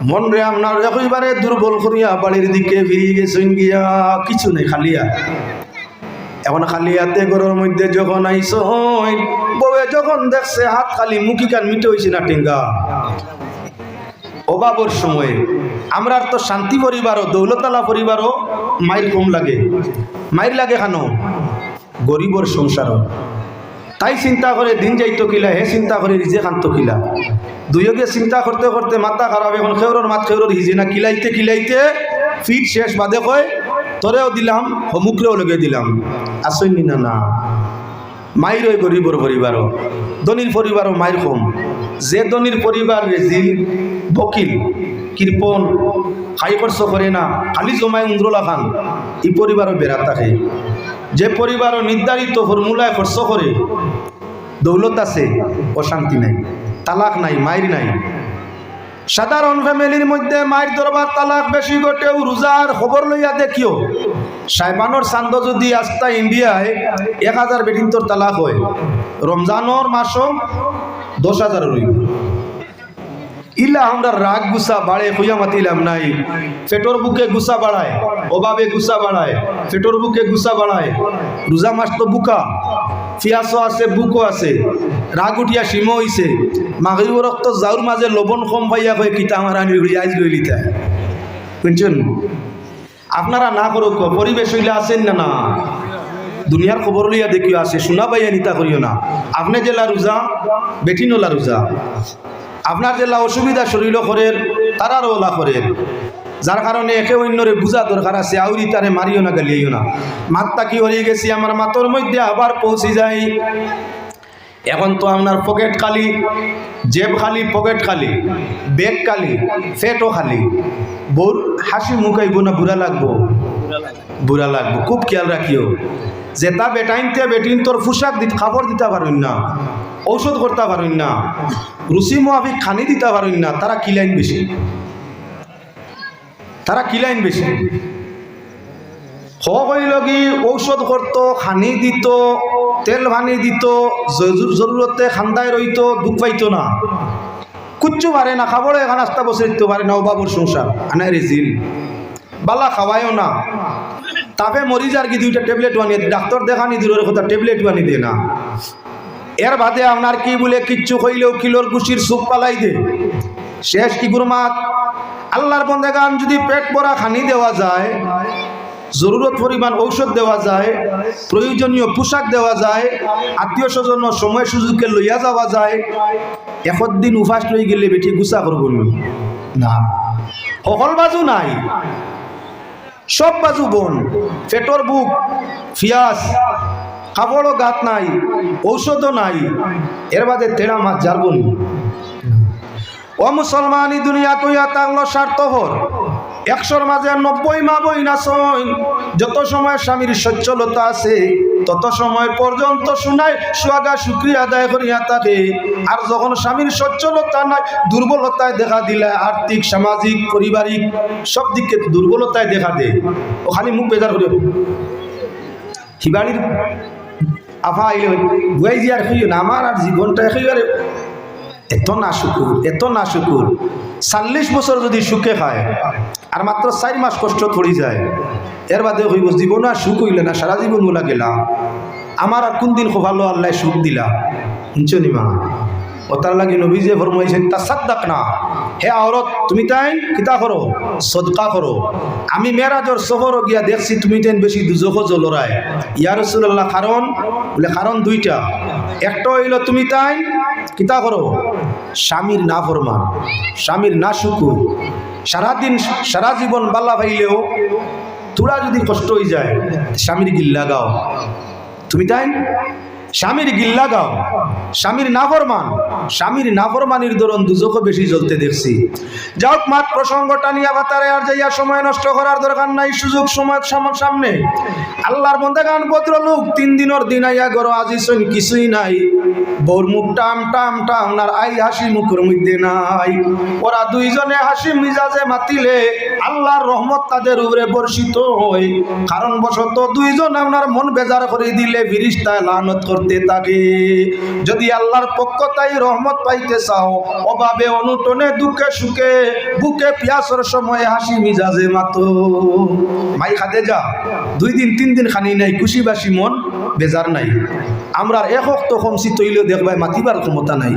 মন রে আপনার একেবারে দুর্বল করিয়া বাড়ির দিকে ফিরিয়ে গেছেন গিয়া, কিছু নেই খালিয়া। এখন খালি হাতে ঘরের মধ্যে যখন আইস বউয়ে যখন দেখছে হাত খালি, মুখি কান মিটে হয়েছে না টেঙ্গা। অভাবর সময়ে আমরা তো শান্তি পরিবারও দৌলতলা পরিবারও মায়ের কম লাগে, মায়ের লাগে কেন? গরিবর সংসারও। তাই চিন্তা করে দিন যাইতো কিলা, হে চিন্তা করে রিজে খান্ত কিলা। দুইকে চিন্তা করতে করতে মাথা খারাপ। এখন খেউরর মাত খেউরর হিজে না, কিলাইতে কিলাইতে ফিট শেষ। বাদে কয় তোরেও দিলাম, হমুকরেও লগে দিলাম। আসইনি না? না, মায়ের ওই গরিবর পরিবারও। ধনির পরিবারও মায়ের কম। যে ধনির পরিবার রেজিল, বকিল, কৃপন, খাই খরচ করে না, খালি জমায় উন্দ্রলা খান, এই পরিবারও বেড়া থাকে। যে পরিবারও নির্ধারিত ফর্মুলায় খরচ করে, দৌলত আছে, অশান্তি নাই, তালাক নাই, মায়ের নাই। সাধারণ ফ্যামিলির মধ্যে মায়ের দরবার তালাক বেশি ঘটেও রোজার খবর লইয়া দেখিও। সাইবানোর চান্দ যদি আস্তা ইন্ডিয়ায় 1000 বেটিন তোর তালাক হয়, রমজানোর মাসও 10,000 রইব। ইলা আমরা রাগ গুসা বাড়ে হইয়া মাতিলাম নাই। পেটর বুকে গুসা বাড়ায়, অভাবে গুসা বাড়ায়, পেটর বুকে গুসা বাড়ায়। রোজা মাস তো বুকা, পিয়াসও আছে, বুকও আছে। রাগ উঠিয়া সীম হইছে, মাগরিব রক্ত যাওর মাঝে লবণ কম পাইয়া কয়ে কিতা আমার আনি আইজ গইলিতা। বুঝছেন? আপনারা না করুক, পরিবেশ হইলে আছেন না? না, দুনিয়ার খবর লইয়া দেখিও আছে, শোনা পাইয়া নিতা করিও না। আপনি জেলা রোজা, বেটিনোলা রোজা। আপনার জেলা অসুবিধা শরীর করের, তারারও ওলা করের, যার কারণে একে অন্যরে বুঝা দরকার আছে। আউরি তারে মারিও না, গালিও না। মাতটা কি হয়ে গেছি, আমার মাতর মধ্যে আবার পৌঁছে যাই। এখন তো আপনার পকেট খালি, জেব খালি, পকেট খালি, ব্যাগ খালি, পেটও খালি। বউর হাসি মুখাইব না বুড়া লাগবো? বুড়া লাগবো। খুব খেয়াল রাখিও। যেটা বেটাইনতে বেটিন তোর পোশাক দিতে, খাবার দিতে পারেন না, ঔষধ করতে পারেন না, রুচি মোয়াফিক খানি দিতে পারেন না, তারা কিলাইন বেশি, তারা কিলাইন বেশি। হইল কি ঔষধ করতো, খানি দিত, তেল ভানি দিত, জরুরতে খান্দায় রইত, দুঃখ পাইতো না, কুচ্ছু পারে না, খাবার এখন আস্তা বসে দিতে পারে না। অভাবর সংসার আনাই রেজিল। বালা খাওয়ায়ও না, তাপে মরি যার কি 2টা ট্যাবলেট বানিয়ে, ডাক্তার দেখানি দূরের কথা, ট্যাবলেট বানিয়ে দে না। এর বাদে আপনার কি বলে কিচ্ছু হইলেও কিলোর কুশির সুপ পালাই দে, শেষ কি গুরমাত। আল্লাহর বন্দেগান যদি পেট ভরা খানি দেওয়া যায়, জরুরত পরিমাণ ঔষধ দেওয়া যায়, প্রয়োজনীয় পোশাক দেওয়া যায়, আত্মীয় স্বজন সময় সুযোগকে লইয়া যাওয়া যায়, একদিন উপাস লই গেলে বেটি গুছা করব না। সকল বাজু নাই, সব বাজু বন। পেটর বুক, পিয়াস, খাবারও গাত নাই, ঔষধও নাই, এর বাদে তেড়া মাছ যারবন। ও মুসলমানি দুনিয়া কইয়া তাংলো স্বার্থপর। 100-র মাঝে 90 মা বই না সইন। যত সময় স্বামীর সচ্ছলতা আছে, তত সময় পর্যন্ত শুনায় সুয়াগা শুক্রিয়া আদায় করিয়া থাকে। আর যখন স্বামীর সচ্ছলতা নাই, দুর্বলতায় দেখা দিলে, আর্থিক, সামাজিক, পারিবারিক সব দিকে দুর্বলতায় দেখা দেয়, ও খালি মুখ বেজার করে হিবাড়ির আফা আইলে বুয়াই যে আর খাইও না, আমার আর জীবনটা একেবারে এত না শুকুর, এত না শুকুর। 40 বছর যদি সুখে খায় আর মাত্র 4 মাস কষ্ট থরি যায়, এর বাদে হইব জীবন আর সুখ হইলে না, সারা জীবন ওলা গেলাম। আমার আর কোন দিন ভালো আল্লাহ সুখ দিলা? শুনছনি মা? ও তার লাগে নবী যে ফরমাইছেন, তাসাদ্দাক না, হে আওরত তুমি তাই কিতা করো, সদকা করো। আমি মেরাজর সফর গিয়া দেখছি তুমি তাই বেশি দুজখ জলরায়। ইয়া রাসূলুল্লাহ, কারণ বলে কারণ 2টা। একটা হইল তুমি তাই কিতা করো, স্বামীর না ফরমান, স্বামীর না শুকুর। সারাদিন সারা জীবন বাল্লা পাইলেও তোরা যদি কষ্ট হয়ে যায়, স্বামীর গিল্লা গাও। তুমি তাই স্বামীর গিল্লা গাও, স্বামীর নাফরমান, স্বামীর নাফরমানির দরুন দুজখ বেশি জ্বলতে দেখছি। যাও মাত প্রসঙ্গটা নিয়ে বাতারে আর যাইয়া সময় নষ্ট করার দরকার নাই, সুযোগ সময় সামনে। আল্লাহর বন্দেগান ভদ্রলোক 3 দিনের দিন আইয়া গর আজিছেন, কিছুই নাই। বউর মুখ টাম টাম টাম আর আই হাসি মুখের মধ্যে নাই। ওরা দুইজনে হাসি মিজাজে মাতিলে আল্লাহর রহমত তাদের উপরে বর্ষিত হয়। কারণ বশত দুইজন আপনার মন বেজার করে দিলে ফিরিস্তায় লানত করতে থাকে। যদি আল্লাহর পক্ষ তাই রহমত পাইতে চাও, অভাবে অনুটনে দুঃখে সুখে বুকে পিয়াসর সময় হাসি মিজাজে মাতো। মাই খাদে যা 2 দিন 3 দিন খানি নাই, খুশি বাসি মন বেজার নাই। আমরা একক তো কমছি তৈলেও দেখবাই মাতিবার ক্ষমতা নাই।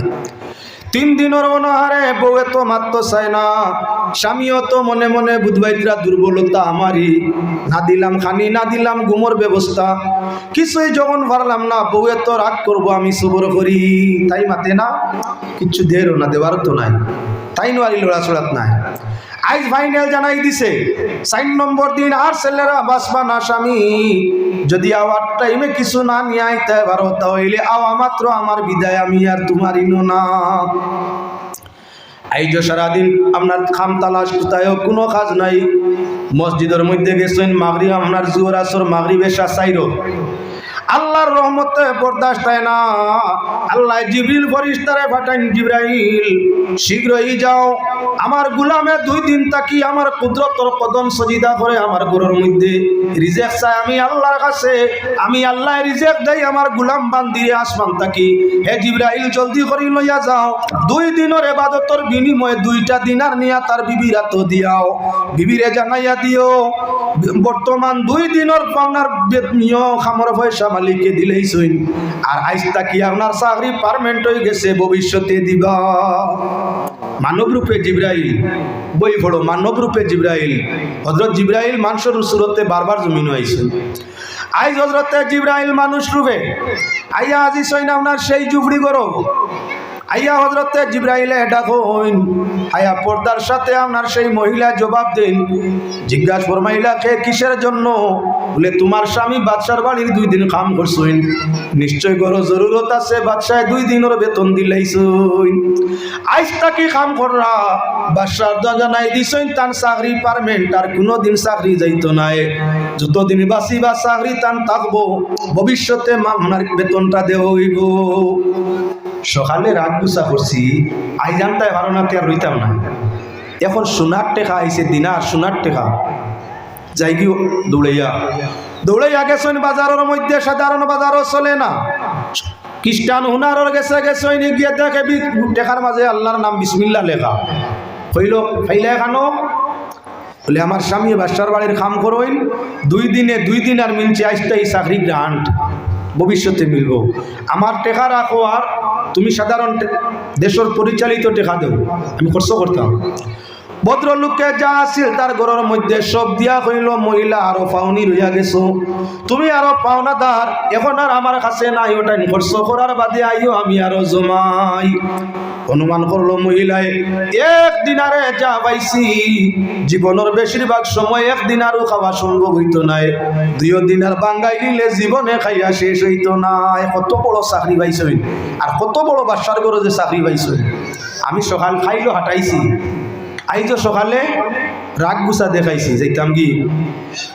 3 দিনের অনাহারে বউয়ে তো মারতে চায় না, স্বামীও তো মনে মনে বুধবাইতরা দুর্বলতা আমারই, না দিলাম খানি না দিলাম ঘুমোর ব্যবস্থা, কিছুই যখন পারলাম না বউয়ে তো রাগ করবো আমি সবর করি। তাই মাতে না, কিচ্ছু দেরও না, দেওয়ার তো নাই, তাই নোয়ারি লড়াচড়াত নাই। আইজ ফাইনাল জানাই দিছে 4 নম্বর দিন আর ছেলেরা বাসবা না স্বামী, যদি আওয়ার টাইমে কিছু না নিয়ে আইতে পারো তাহলে আওয়া মাত্র আমার বিদায়, আমি আর তোমারই না। আইজ সারাদিন আপনার খাম তালাশ কোথায়ও কোনো কাজ নাই। মসজিদের মধ্যে গেছেন মাগরিব আপনার জোহর আসর মাগরিব এশা চাইরো, আল্লাহর রহমতে বরদাস্ত হয় না। আল্লাহ জিবরিল ফেরেশতারে পাঠান, জিবরাইল শীঘ্রই যাও, আমার গোলামে 2 দিন তাকি আমার কুদরতর কদম সজিদা করে আমার ঘরের মধ্যে রিজেক চাই আমি আল্লাহর কাছে, আমি আল্লাহ রিজেক দেই আমার গোলাম বান্দিরে আসমান তাকি। হে জিবরাইল জলদি করে লইয়া যাও, 2 দিনের ইবাদতের বিনিময়ে 2টা দিনার নিয়া তার বিবিরা তো দিয়াও, বিবিরে জানাইয়া দিও বর্তমান 2 দিনের পাওনার বেতনিও খামর পয়সা মালিককে দিলেই সইন, আর আইজ তাকি আপনার চাকরি পার্মানেন্ট হয়ে গেছে, ভবিষ্যতে দিবা। মানব রূপে জিবরাইল, বই পড়ো মানব রূপে জিবরাইল। হযরত জিবরাইল মানুষের সুরতে বারবার জমিন হয়েছে। আইজ হযরতে জিবরাইল মানুষ রূপে আইয়া আজি সইন আপনার সেই জুবড়ি গরো আইয়া হযরতে জিবরাইলে ডাকইন, আয়া পর্দার সাথে আপনার সেই মহিলা জবাব দেন, জিজ্ঞাসা ফরমাইলা কে কিসের জন্য? বলে তোমার স্বামী বাদশার বাড়ির 2 দিন কাম করছইন, নিশ্চয় গরো জরুরত আছে, বাদশায় 2 দিনের বেতন দিলাইছইন, আইজ তাকি কাম কররা বাদশার জানাই দিছইন তান চাকরি পারমেন্ট, আর কোনোদিন চাকরি যাইতো নাই, যতদিন বাঁচিবা চাকরি তান থাকবো, ভবিষ্যতে মামনার বেতনটা দেওয়া হইব। সকালে রাত গুছা করছি, আই জানতাই পারো না আর রইতাম না। এখন সোনার টেকা আইছে, দিনার সোনার টেকা যাই গিয়ে দৌড়াইয়া গেছেন বাজারের মধ্যে, সাধারণ বাজারও চলে না, খ্রিস্টান হুনারর গেছে গিয়ে দেখে টেকার মাঝে আল্লাহর নাম বিসমিল্লাহ লেখা। হইল ফাইলে এখানো বলে আমার স্বামী বাদশার বাড়ির কাম করইন, 2 দিন আর মিলছে, আইসতে এই চাকরি গ্রান্ট ভবিষ্যতে মিলব, আমার টেকা রাখো, আর তুমি সাধারণ দেশের পরিচালিত টেকা দেও, আমি খরচ করতাম। ভদ্রলোককে যা আছিল তার ঘরের মধ্যে সব দিয়া কইল, মহিলা আরো পাওনি রইয়া গেছো, তুমি আরো পাওনাদার, এখন আর আমার কাছে নাই, ওটা খরচ করার বাদে আইও আমি আরো জমাই। অনুমান করলো মহিলায় 1 দিনারে যা পাইছি, জীবনের বেশিরভাগ সময় 1 দিনারও খাওয়া সম্ভব হইতো নাই, 2 দিনার বাঙ্গাই নিলে জীবনে খাইয়া শেষ হইতো নাই। কত বড় চাকরি পাইছই, আর কত বড় বাদশার ঘরে যে চাকরি পাইছই। আমি সকাল খাইলো হাঁটাইছি, আইজ সকালে রাগ গুছা দেখাইছি, যাইতাম কি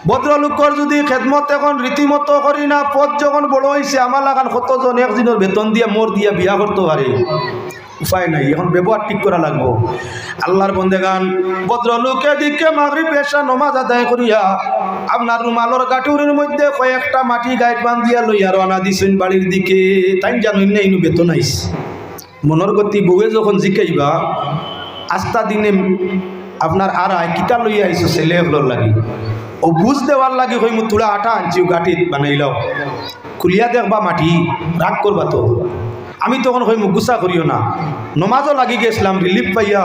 ভদ্রলোকর যদি খেদমত এখন রীতিমতো করি না, পথ যখন বড় হয়েছে আমার লাগান কতজন 1 দিনের বেতন দিয়ে মোর দিয়া বিয়া করতে পারে, উপায় নাই, এখন ব্যবহার ঠিক করা লাগবো। আল্লাহর বন্দেগান ভদ্রলোকে দিকে মাগরিব এশা নামাজ আদায় করিয়া আপনার রুমালর গাঠুরের মধ্যে কয়েকটা মাটি গাইড বান্ধিয়া লইয়া রওনা দিছেন বাড়ির দিকে। তাই জানুন না ইনু বেতন আইস, মনের গতি বউয়ে যখন জিকাইবা আস্তা দিনে আপনার আর কিতা লইয়া আইসো ছেলে হলোর লাগি, ও বুঝ দেওয়ার লাগে হই মু তুলা আটা আনছি গাঠিত বানাইলাও, খুলিয়া দেখবা মাটি, রাগ করবা তো। আমি তখন হই মুখ গুছা করিও না, নমাজও লাগি গেছিলাম রিলিফ পাইয়া,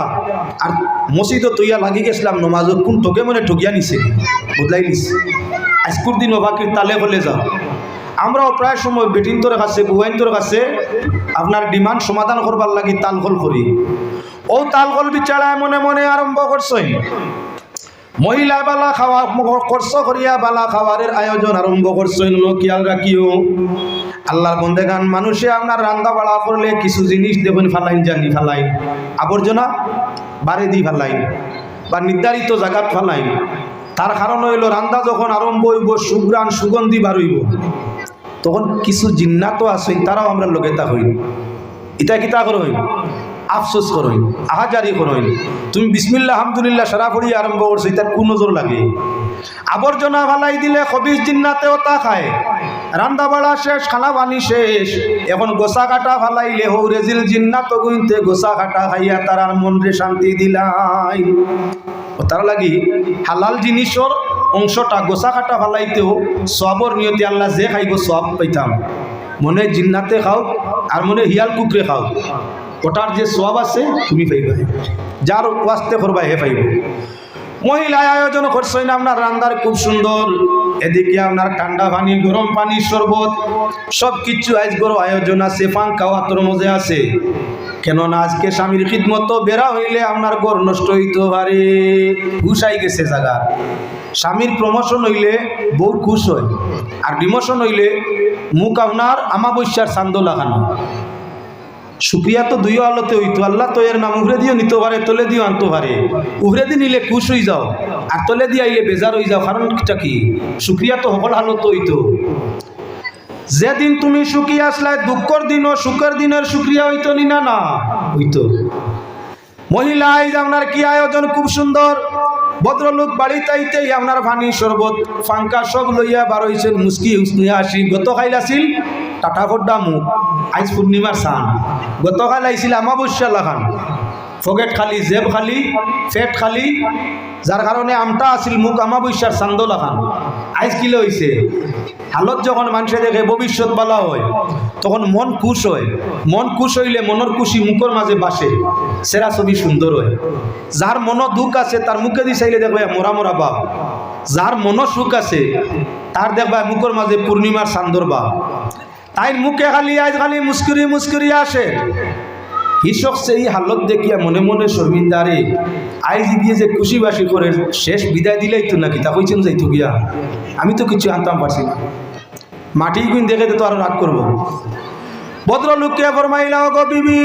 আর মসজিদও তৈয়া লাগি গেছিলাম নমাজও, কোন তোকে মনে ঠকিয়া নিছে বদলাই নিছে। আজকুর দিন অবাকির তালে বলে যাও, আমরাও প্রায় সময় বেটিন্তর কাছে বুয়াইন্তর কাছে আপনার ডিমান্ড সমাধান করবার লাগি তালগোল করি। ও তালগোল বিচারায় মনে মনে আরম্ভ করছই, মহিলা বালা খাওয়া খরচ করিয়া বালা খাবারের আয়োজন আরম্ভ করছই। খেয়াল রাখিও আল্লাহর বন্দেগান, মানুষে আপনার রান্না বাড়া করলে কিছু জিনিস দেখুন ফালাইন, জানি ফালাইন, আবর্জনা বাড়ি দি ফালাইন বা নির্ধারিত জায়গাত ফালাইন। তার কারণ হইল রান্না যখন আরম্ভ হইব সুগ্রাণ সুগন্ধি বার হইব, তখন কিছু জিন্নাত আছে তারাও আমরা লগে তা হইন, এটা কিতা করইন, আফসোস করইন, আহাজারি করইন। তুমি বিসমিল্লাহ আলহামদুলিল্লাহ সারা পড়ি আরম্ভ করছো, এটার কোন নজর লাগে? আবর্জনা ফালাই দিলে খবিস জিন্নাতেও তা খায়। রান্দা বাড়া শেষ, খানা পানি শেষ, এখন গোসা কাটা ফালাইলে হৌ রেজিল জিন্নাত গুনতে গোসা কাটা খাইয়া তারার মনরে শান্তি দিলাই। তার লাগি হালাল জিনিসের অংশটা গোসা কাটা ফালাইতেও সবর নিয়তে আল্লাহ যে খাইব সব পাইতাম। মনে জিন্নাতে খাও আর মনে হিয়াল কুকরে খাও, ওটার যে সব আছে তুমি পাইবা, যার ওয়াস্তে করবা হে পাইব। মহিলা আয়োজন করছেন আপনার রান্দার খুব সুন্দর, এদিকে আপনার ঠান্ডা পানি, গরম পানি, শরবত সব কিছু আজ বড় আয়োজন আছে, পান খাওয়া তোর মজা আছে। কেননা আজকে স্বামীর খিদমত বেড়া হইলে আপনার ঘর নষ্ট হইতে পারে, ঘুষাই গেছে জায়গা। স্বামীর প্রমোশন হইলে বউ খুশ হয়, আর ডিমোশন হইলে মুখ আপনার আমাবস্যার চান্দ লাগানো। শুক্রিয়া তো দুই আলোতে হইতো, আল্লাহ তো এর নাম উভরে দিয়েও নিতে পারে, তলে দিয়েও আনতে পারে। উভরে দিয়ে নিলে খুশ হয়ে যাও, আর তলে দিয়ে আইলে বেজার হয়ে যাও। কারণটা কি? শুক্রিয়া তো সকল হালত হইতো। যেদিন তুমি সুখী আসলাই দুঃখর দিনও সুখের দিনের শুক্রিয়া হইতো নি? না না হইতো। মহিলা আইজ আপনার কি আয়োজন খুব সুন্দর, ভদ্রলোক বাড়িতে আইতেই আপনার পানি, শরবত, ফাঙ্কা সব লইয়া বার হইছেন, মুস্কি উসনিয়া আসি। গতকাল আসিল টাটা ফড্ডা মুখ, আইজ পূর্ণিমার সান। গতকাল আইছিল আমাবস্যা লাগান, ফগেট খালি, জেব খালি, ফেট খালি, যার কারণে আমটা আসিল মুখ আমাবস্যার চান্দ লাগান। আইজ কিলে হইছে হালত যখন মানুষে দেখে ভবিষ্যৎ বালা হয়, তখন মন খুশ হয়। মন খুশ হইলে মনের খুশি মুখের মাঝে বাসে, সেরা ছবি সুন্দর হয়। যার মন দুঃখ আছে তার মুখে দিয়ে চাইলে দেখবে মরা মরা বাপ, যার মন সুখ আছে তার দেখবা মুখের মাঝে পূর্ণিমার চান্দর বাপ। তাই মুখে খালি আজ খালি মুস্কুরি মুস্কুরি আসে। কৃষক সেই হালত দেখিয়া মনে মনে শর্মিন্দারে, আইজ গিয়ে যে খুশি বাসি করে শেষ বিদায় দিলেই তো নাকি তা কইছেন যাইতো গিয়া, আমি তো কিছু আনতাম পারছি না। মাটি গুণ দেখে তো আরো রাগ করবো। ভদ্রলোককে ফরমাইলা, গো বিবি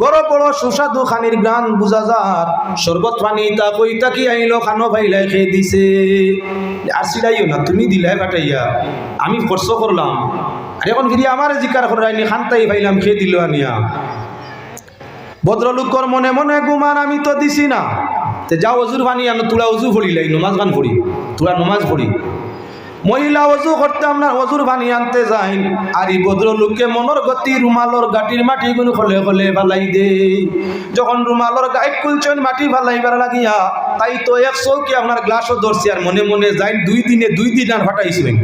বড় বড় সুস্বাদু খানির গান বুঝা যার, শরবত পানি তা কই তাকি আইলো, খানো ভাইলাই খেয়ে দিছে। আর সিলাইও না, তুমি দিলাই কাটাইয়া, আমি খরচ করলাম, আর এখন ফিরি আমার জিকার করাইনি, খানতাই ভাইলাম খেয়ে দিল আনিয়া। ভদ্রলোকর মনে মনে গুমান, আমি তো দিছি না, তে যাও অজুর পানি আনো, তোরা অজু পড়িলাই, নমাজ গান পড়ি, তোরা নমাজ পড়ি। মহিলা অজু করতে আপনার অজুর পানি আনতে যাই, আর এই ভদ্রলোককে মনের গতি রুমালর গাটির মাটি গুণ খলে খলে ফালাই দে। যখন রুমালর গাইড খুলছেন মাটি ফালাইবার লাগিয়া, তাই তো এক চৌকি আপনার গ্লাসও ধরছি, আর মনে মনে যাই 2 দিনে 2 দিন আর ফাটাইছেন।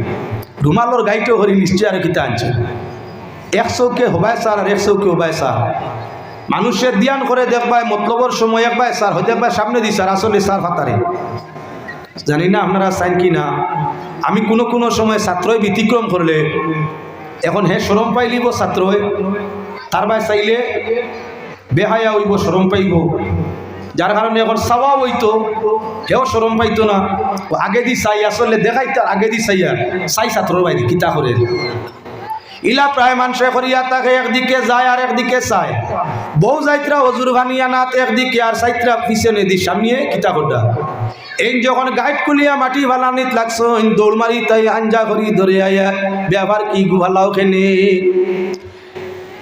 রুমালর গাইটও হরি নিশ্চয় আর কিতা আনছে, 1 চৌকে হবায় স্যার আর 1 চৌকে হবায় স্যার। মানুষের ধ্যান করে দেখবায় মতলবর সময় একবার স্যার হয়ে দেখবায় সামনে দিই স্যার, আসলে স্যার ফাতারে। জানি না আপনারা চাইন কি না, আমি কোনো কোনো সময় ছাত্রই ব্যতিক্রম করলে এখন হে শরম পাইলিব ছাত্রই, তার বাই চাইলে বেহায়া হইব, শরম পাইব। যার কারণে এখন চাওয়া হইতো, হেও শরম পাইতো না, ও আগে দি চাই, আসলে দেখাই তার আগে দি চাই, আর চাই ছাত্রর বাইরে কিতা করে। ইলা প্রায় মানুষে করিয়া তাকে একদিকে যায় আর একদিকে চায়। বউ যাইত্রা অজুর ভানিয়া নাত একদিকে, আর চাইত্রা পিছনে দি সামনে কিতা করডা। এই যখন গাইড কুলিয়া মাটি ভালানিত লাগছ, দৌড় মারি তাই আঞ্জা করি ধরে আয়া, ব্যবহার কি গুভালাও খেনে।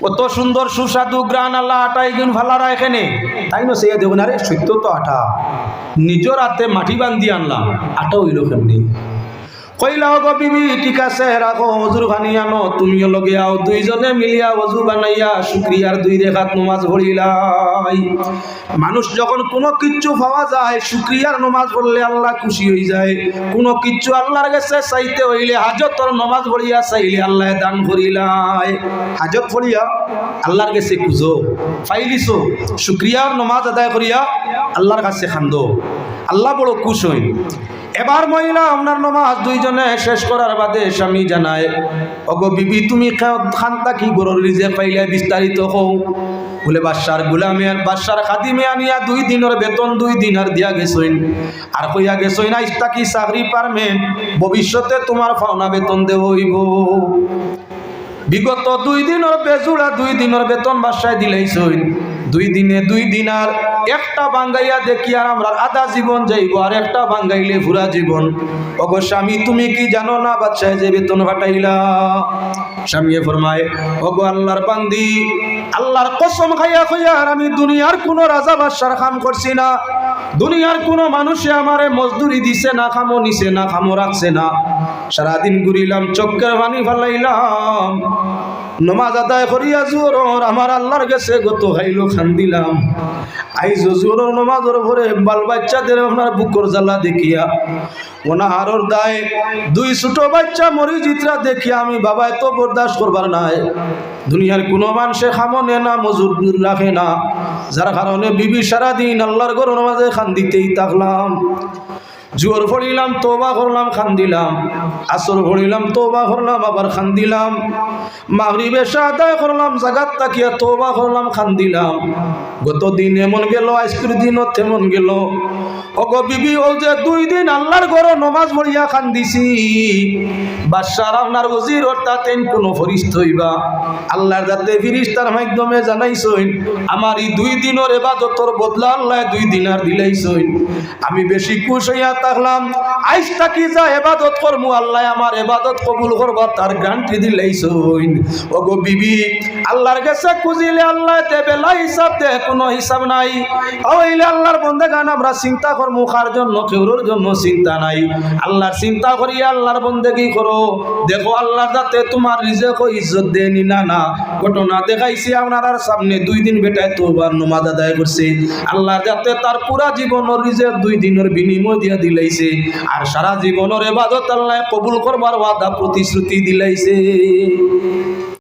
কত সুন্দর সুস্বাদু গ্রান আল্লাহ আটাই গুণ ভালারা এখানে, তাই না? সে দেখুন, আরে সত্য তো আটা, নিজের হাতে মাটি বান্ধি আনলাম, আটা হইল কেমনি। কইলাও গো বিবি ঠিক আছে রাখো, অজুর ভানি আনো, তুমিও লগে আও, 2 জনে মিলিয়া অজু বানাইয়া শুক্রিয়ার 2 রেখাত নমাজ পড়িলাই। মানুষ যখন কোনো কিচ্ছু পাওয়া যায়, শুক্রিয়ার নমাজ পড়লে আল্লাহ খুশি হয়ে যায়। কোনো কিচ্ছু আল্লাহর কাছে চাইতে হইলে হাজতর নমাজ পড়িয়া চাইলে আল্লাহ দান করিলাই। হাজত পড়িয়া আল্লাহর কাছে খুঁজো, পাইলিছো, শুক্রিয়ার নমাজ আদায় করিয়া আল্লাহর কাছে খান্দো, আল্লাহ বড় খুশ হই। এবার মহিলা আপনার নমাজ 2 জনে শেষ করার বাদে স্বামী জানায়, ওগো বিবি তুমি খান্তা কি গরুর রিজে পাইলে বিস্তারিত হও। বলে বাদশার গুলামে আর বাদশার খাদিমে আনিয়া 2 দিনের বেতন 2 দিনার দিয়া গেছইন, আর কইয়া গেছইন আইস্তা কি চাকরি পারবেন, ভবিষ্যতে তোমার পাওনা বেতন দেব হইব। বিগত 2 দিনের বেজুড়া 2 দিনের বেতন বাদশায় দিলেইছইন। 2 দিনে 2 দিনার একটা বাঙ্গাইয়া দেখি আর আমরা আধা জীবন যাইব, আর একটা বাঙ্গাইলে পুরা জীবন। ওগো স্বামী তুমি কি জানো না বাদশাহ যে বেতন ফাটাইলা? স্বামী ফরমায়, ওগো আল্লাহর বান্দি, আল্লাহর কসম খাইয়া কইয়া আর আমি দুনিয়ার কোন রাজা বাদশার কাম করছি না, দুনিয়ার কোন মানুষে আমারে মজদুরি দিছে না, খামো নিছে না, খামো রাখছে না। সারাদিন ঘুরিলাম, চক্কের পানি ফালাইলাম, নমাজ আদায় করিয়া জোহর আমার আল্লাহর কাছে গত খাইলো খান্দিলাম। আইজ জোহর নমাজের পরে বাল বাচ্চাদের আপনার বুকর জ্বালা দেখিয়া, ওনাহারর দায় 2 ছোট বাচ্চা মরি জিতরা দেখিয়া আমি বাবা এত বরদাস্ত করবার নাই। দুনিয়ার কোনো মানুষে খামনে না, মজুর রাখে না, যার কারণে বিবি সারাদিন আল্লাহর ঘর নামাজে খান্দিতেই থাকলাম। জোর পড়িলাম, তওবা করলাম, খান্দিলাম। আসর পড়িলাম, তওবা করলাম, আবার খান্দিলাম। মাগরিবে আদায় করলাম, জাগাত তাকিয়া তওবা করলাম, খান্দিলাম। গত দিন এমন গেল, আজকের দিনও তেমন গেল। ওগো বিবি, ও যে 2 দিন আল্লাহর ঘরে নামাজ পড়িয়া খান্দিছি, বাদশার আপনার উজির অর্থাৎ কোনো ফরিস্তা হইবা আল্লাহর যাতে ফিরিস্তার মাধ্যমে জানাইছইন আমার এই 2 দিনের ইবাদতর বদলা আল্লাহ 2 দিনার দিলাইছইন। আমি বেশি খুশ হইয়া থাকলাম, আইজ থাকি যা ইবাদত করমু আল্লাহ আমার ইবাদত কবুল করবা তার গ্যারান্টি দিলাইছইন। ওগো বিবি, আল্লাহর কাছে খুঁজিলে আল্লাহ দেবে, লা হিসাব দে, কোনো হিসাব নাই। ওইলে আল্লাহর বন্দেগান আমরা চিন্তা করমু, কার জন্য? কেউর জন্য চিন্তা নাই। আল্লাহর চিন্তা করিয়া আল্লাহর বন্দেগী করো, দেখো আল্লাহর যাতে তোমার রিজেক ও ইজ্জত দেনি না। না ঘটনা দেখাইছি আপনার সামনে, 2 দিন বেটায় তওবার নামাজ আদায় করছে, আল্লাহর যাতে তার পুরা জীবনের রিজেক 2 দিনের বিনিময় দিয়া দিলাইছে, আর সারা জীবনের ইবাদত আল্লাহ কবুল করবার ওয়াদা প্রতিশ্রুতি দিলাইছে।